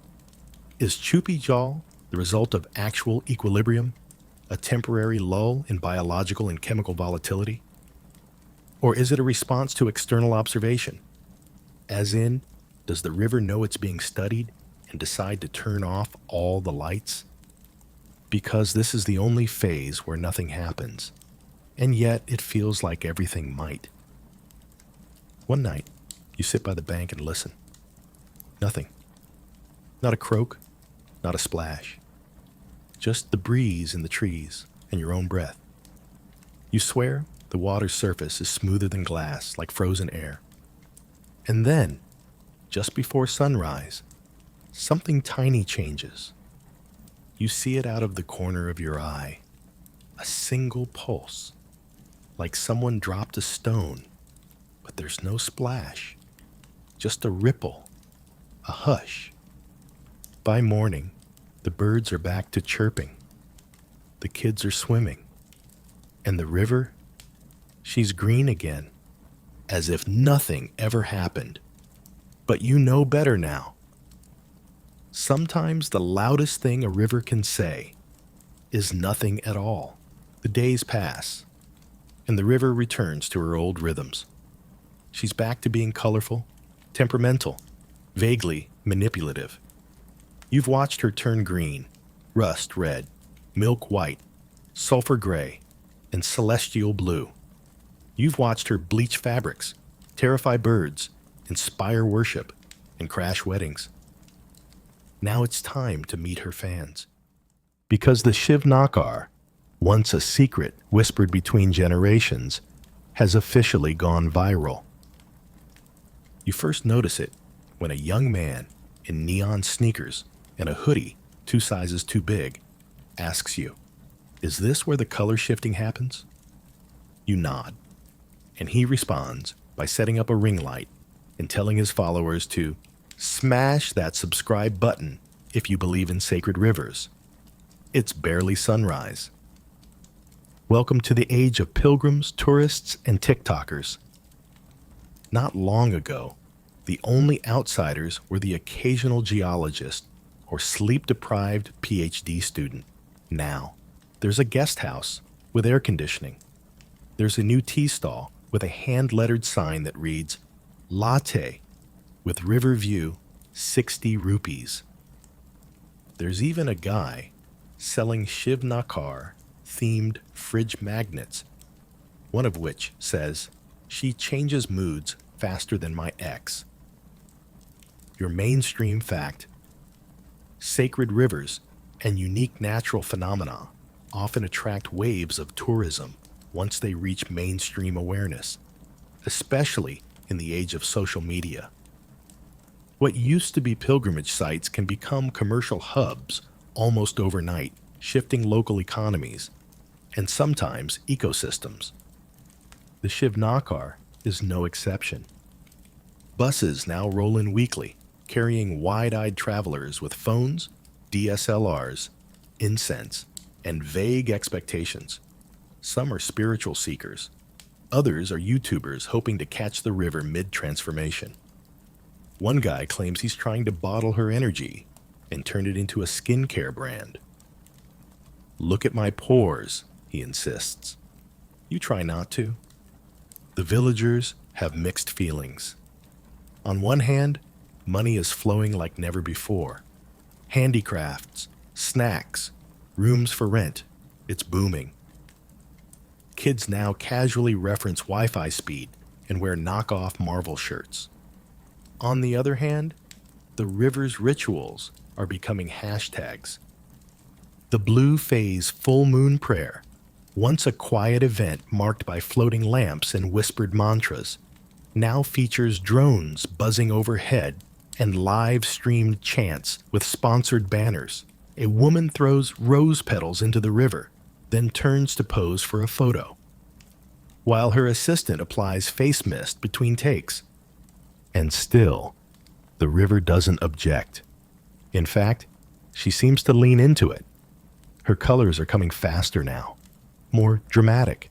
S1: Is Chupijal the result of actual equilibrium, a temporary lull in biological and chemical volatility? Or is it a response to external observation? As in, does the river know it's being studied and decide to turn off all the lights? Because this is the only phase where nothing happens, and yet it feels like everything might. One night, you sit by the bank and listen. Nothing. Not a croak, not a splash. Just the breeze in the trees and your own breath. You swear the water's surface is smoother than glass, like frozen air. And then, just before sunrise, something tiny changes. You see it out of the corner of your eye. A single pulse, like someone dropped a stone, but there's no splash, just a ripple, a hush. By morning, the birds are back to chirping. The kids are swimming. And the river, she's green again, as if nothing ever happened. But you know better now. Sometimes the loudest thing a river can say is nothing at all. The days pass, and the river returns to her old rhythms. She's back to being colorful, temperamental, vaguely manipulative. You've watched her turn green, rust red, milk white, sulfur gray, and celestial blue. You've watched her bleach fabrics, terrify birds, inspire worship, and crash weddings. Now it's time to meet her fans. Because the Shivnakar, once a secret whispered between generations, has officially gone viral. You first notice it when a young man in neon sneakers and a hoodie 2 sizes too big asks you, "Is this where the color shifting happens?" You nod, and he responds by setting up a ring light and telling his followers to smash that subscribe button if you believe in sacred rivers. It's barely sunrise. Welcome to the age of pilgrims, tourists, and TikTokers. Not long ago, the only outsiders were the occasional geologist or sleep-deprived PhD student. Now, there's a guest house with air conditioning. There's a new tea stall with a hand-lettered sign that reads, "Latte, with river view, 60 rupees." There's even a guy selling Shiv Nakar-themed fridge magnets, one of which says, "She changes moods faster than my ex." Your mainstream fact: sacred rivers and unique natural phenomena often attract waves of tourism once they reach mainstream awareness, especially in the age of social media. What used to be pilgrimage sites can become commercial hubs almost overnight, shifting local economies and sometimes ecosystems. The Shiv Nakar is no exception. Buses now roll in weekly, carrying wide-eyed travelers with phones, DSLRs, incense, and vague expectations. Some are spiritual seekers. Others are YouTubers hoping to catch the river mid-transformation. One guy claims he's trying to bottle her energy and turn it into a skincare brand. "Look at my pores," he insists. You try not to. The villagers have mixed feelings. On one hand, money is flowing like never before. Handicrafts, snacks, rooms for rent, it's booming. Kids now casually reference Wi-Fi speed and wear knockoff Marvel shirts. On the other hand, the river's rituals are becoming hashtags. The Blue Phase Full Moon Prayer, once a quiet event marked by floating lamps and whispered mantras, now features drones buzzing overhead and live-streamed chants with sponsored banners. A woman throws rose petals into the river, then turns to pose for a photo, while her assistant applies face mist between takes. And still, the river doesn't object. In fact, she seems to lean into it. Her colors are coming faster now, more dramatic.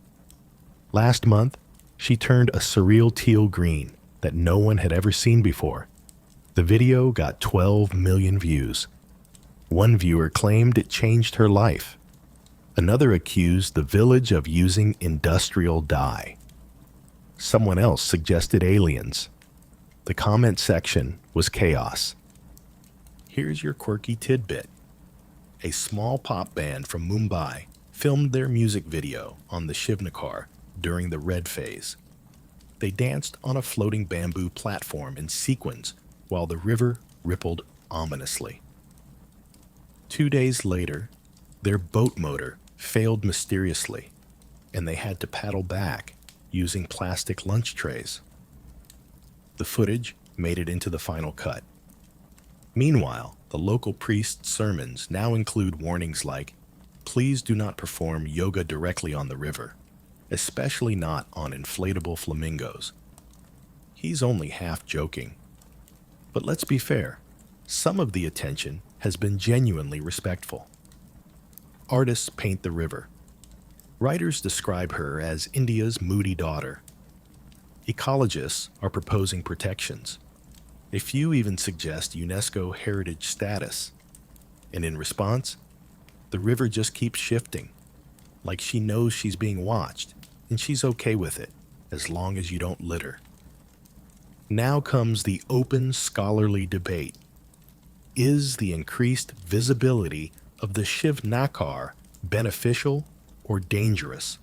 S1: Last month, she turned a surreal teal green that no one had ever seen before. The video got 12 million views. One viewer claimed it changed her life. Another accused the village of using industrial dye. Someone else suggested aliens. The comment section was chaos. Here's your quirky tidbit. A small pop band from Mumbai filmed their music video on the Shiv Nakar during the red phase. They danced on a floating bamboo platform in sequins while the river rippled ominously. 2 days later, their boat motor failed mysteriously, and they had to paddle back using plastic lunch trays. The footage made it into the final cut. Meanwhile, the local priest's sermons now include warnings like, "Please do not perform yoga directly on the river, especially not on inflatable flamingos." He's only half joking. But let's be fair, some of the attention has been genuinely respectful. Artists paint the river. Writers describe her as India's moody daughter. Ecologists are proposing protections. A few even suggest UNESCO heritage status. And in response, the river just keeps shifting, like she knows she's being watched, and she's okay with it, as long as you don't litter. Now comes the open scholarly debate. Is the increased visibility of the Shiv Nakar beneficial or dangerous?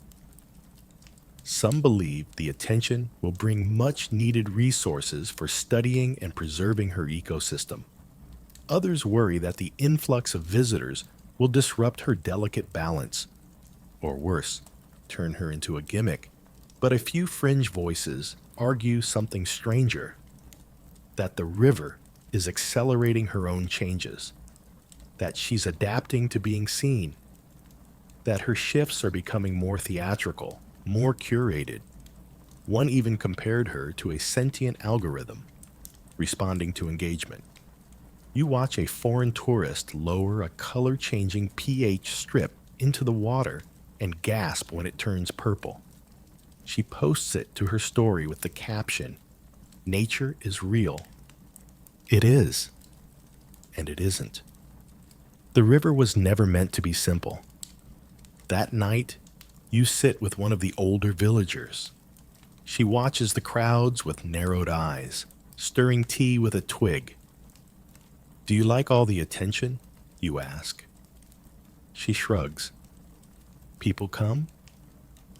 S1: Some believe the attention will bring much-needed resources for studying and preserving her ecosystem. Others worry that the influx of visitors will disrupt her delicate balance, or worse, turn her into a gimmick. But a few fringe voices argue something stranger, that the river is accelerating her own changes, that she's adapting to being seen, that her shifts are becoming more theatrical, more curated. One even compared her to a sentient algorithm responding to engagement. You watch a foreign tourist lower a color-changing pH strip into the water and gasp when it turns purple. She posts it to her story with the caption, "Nature is real." It is, and it isn't. The river was never meant to be simple. That night, you sit with one of the older villagers. She watches the crowds with narrowed eyes, stirring tea with a twig. "Do you like all the attention?" you ask. She shrugs. People come,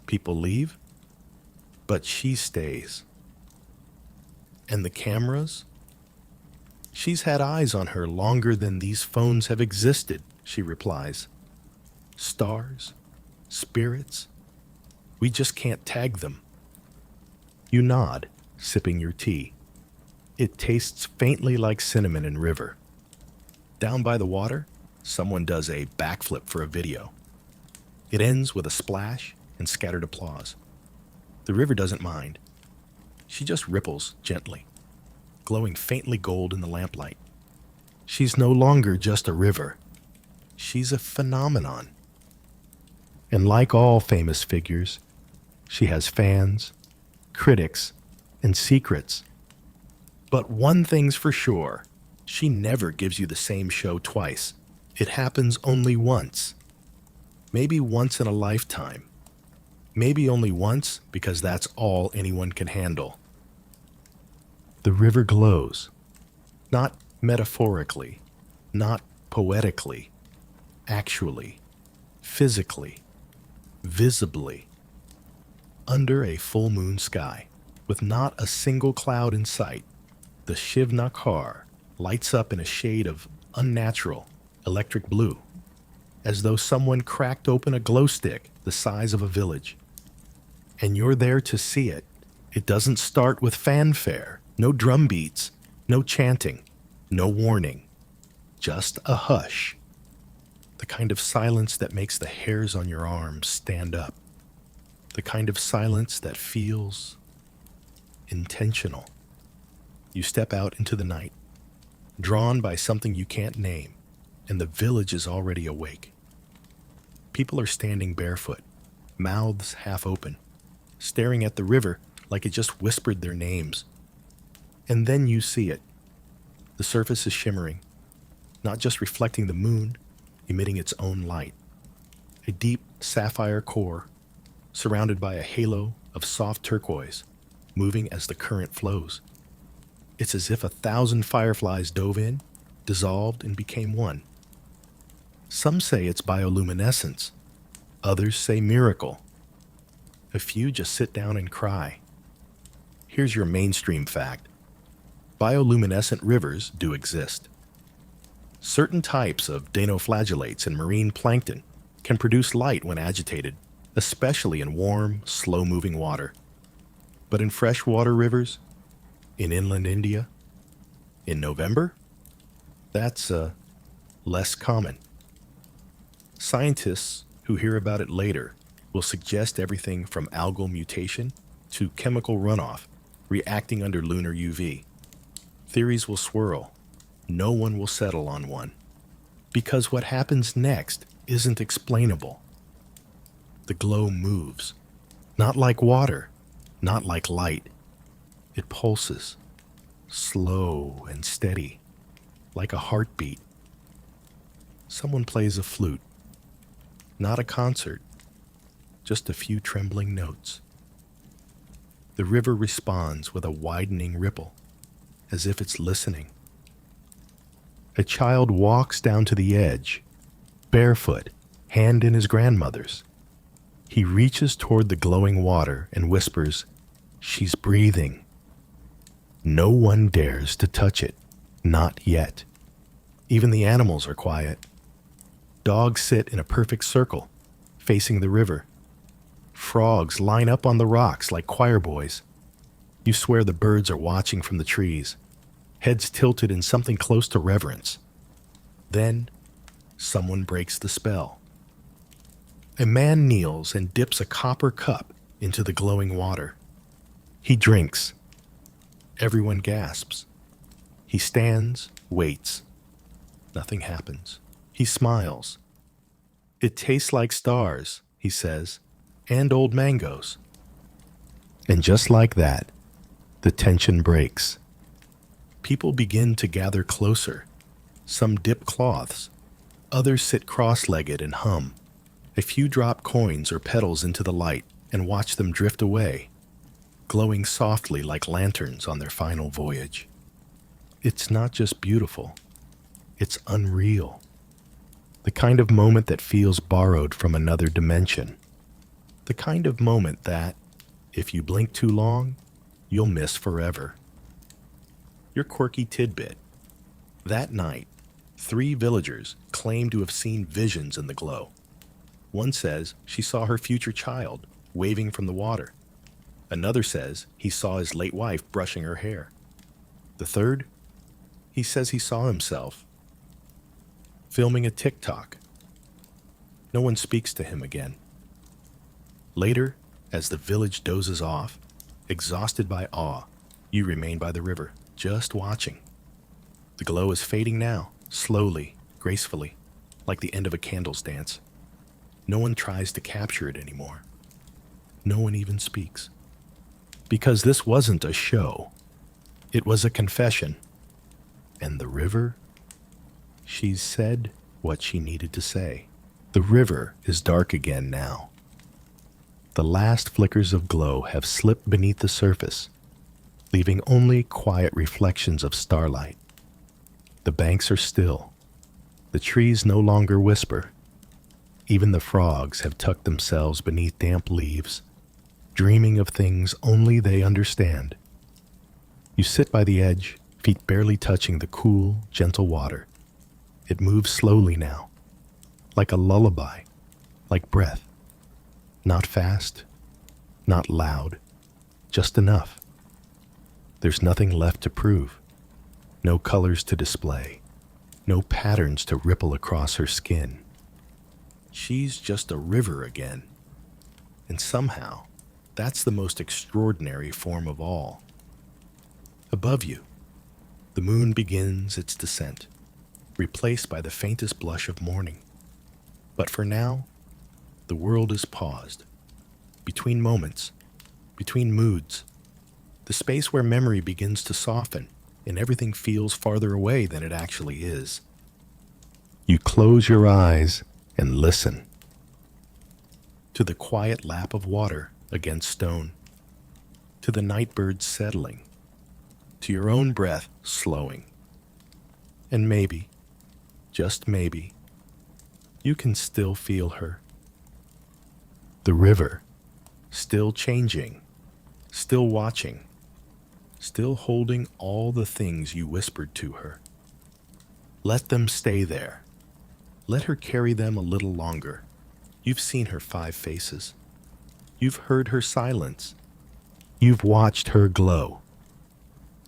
S1: people leave, but she stays. And the cameras? "She's had eyes on her longer than these phones have existed," she replies. "Stars, spirits, we just can't tag them." You nod, sipping your tea. It tastes faintly like cinnamon and river. Down by the water, someone does a backflip for a video. It ends with a splash and scattered applause. The river doesn't mind. She just ripples gently, glowing faintly gold in the lamplight. She's no longer just a river. She's a phenomenon. And like all famous figures, she has fans, critics, and secrets. But one thing's for sure, she never gives you the same show twice. It happens only once. Maybe once in a lifetime. Maybe only once because that's all anyone can handle. The river glows. Not metaphorically, not poetically, actually, physically, visibly. Under a full moon sky, with not a single cloud in sight, the Shiv Nakhar lights up in a shade of unnatural electric blue, as though someone cracked open a glow stick the size of a village. And you're there to see it. It doesn't start with fanfare, no drum beats, no chanting, no warning, just a hush. The kind of silence that makes the hairs on your arms stand up. The kind of silence that feels intentional. You step out into the night, drawn by something you can't name, and the village is already awake. People are standing barefoot, mouths half open, staring at the river like it just whispered their names. And then you see it. The surface is shimmering, not just reflecting the moon, emitting its own light. A deep sapphire core, surrounded by a halo of soft turquoise, moving as the current flows. It's as if 1,000 fireflies dove in, dissolved, and became one. Some say it's bioluminescence. Others say miracle. A few just sit down and cry. Here's your mainstream fact. Bioluminescent rivers do exist. Certain types of dinoflagellates and marine plankton can produce light when agitated, especially in warm, slow-moving water. But in freshwater rivers, in inland India, in November, that's less common. Scientists who hear about it later will suggest everything from algal mutation to chemical runoff reacting under lunar UV. Theories will swirl. No one will settle on one. Because what happens next isn't explainable. The glow moves. Not like water, not like light. It pulses, slow and steady, like a heartbeat. Someone plays a flute. Not a concert, just a few trembling notes. The river responds with a widening ripple, as if it's listening. A child walks down to the edge, barefoot, hand in his grandmother's. He reaches toward the glowing water and whispers, "She's breathing." No one dares to touch it, not yet. Even the animals are quiet. Dogs sit in a perfect circle, facing the river. Frogs line up on the rocks like choir boys. You swear the birds are watching from the trees, heads tilted in something close to reverence. Then, someone breaks the spell. A man kneels and dips a copper cup into the glowing water. He drinks. Everyone gasps. He stands, waits. Nothing happens. He smiles. "It tastes like stars," he says, "and old mangoes." And just like that, the tension breaks. People begin to gather closer. Some dip cloths. Others sit cross-legged and hum. A few drop coins or petals into the light and watch them drift away, glowing softly like lanterns on their final voyage. It's not just beautiful. It's unreal. The kind of moment that feels borrowed from another dimension. The kind of moment that, if you blink too long, you'll miss forever. Your quirky tidbit. That night, 3 villagers claim to have seen visions in the glow. One says she saw her future child waving from the water. Another says he saw his late wife brushing her hair. The third, he says he saw himself filming a TikTok. No one speaks to him again. Later, as the village dozes off, exhausted by awe, you remain by the river, just watching. The glow is fading now, slowly, gracefully, like the end of a candles dance. No one tries to capture it anymore. No one even speaks. Because this wasn't a show. It was a confession. And the river? She said what she needed to say. The river is dark again now. The last flickers of glow have slipped beneath the surface, leaving only quiet reflections of starlight. The banks are still. The trees no longer whisper. Even the frogs have tucked themselves beneath damp leaves, dreaming of things only they understand. You sit by the edge, feet barely touching the cool, gentle water. It moves slowly now, like a lullaby, like breath. Not fast, not loud, just enough. There's nothing left to prove, no colors to display, no patterns to ripple across her skin. She's just a river again. And somehow, that's the most extraordinary form of all. Above you, the moon begins its descent, replaced by the faintest blush of morning. But for now, the world is paused. Between moments, between moods, the space where memory begins to soften and everything feels farther away than it actually is. You close your eyes and listen to the quiet lap of water against stone, to the night birds settling, to your own breath slowing. And maybe, just maybe, you can still feel her. The river, still changing, still watching, still holding all the things you whispered to her. Let them stay there. Let her carry them a little longer. You've seen her 5 faces. You've heard her silence. You've watched her glow.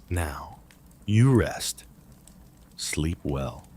S1: Now, you rest. Sleep well.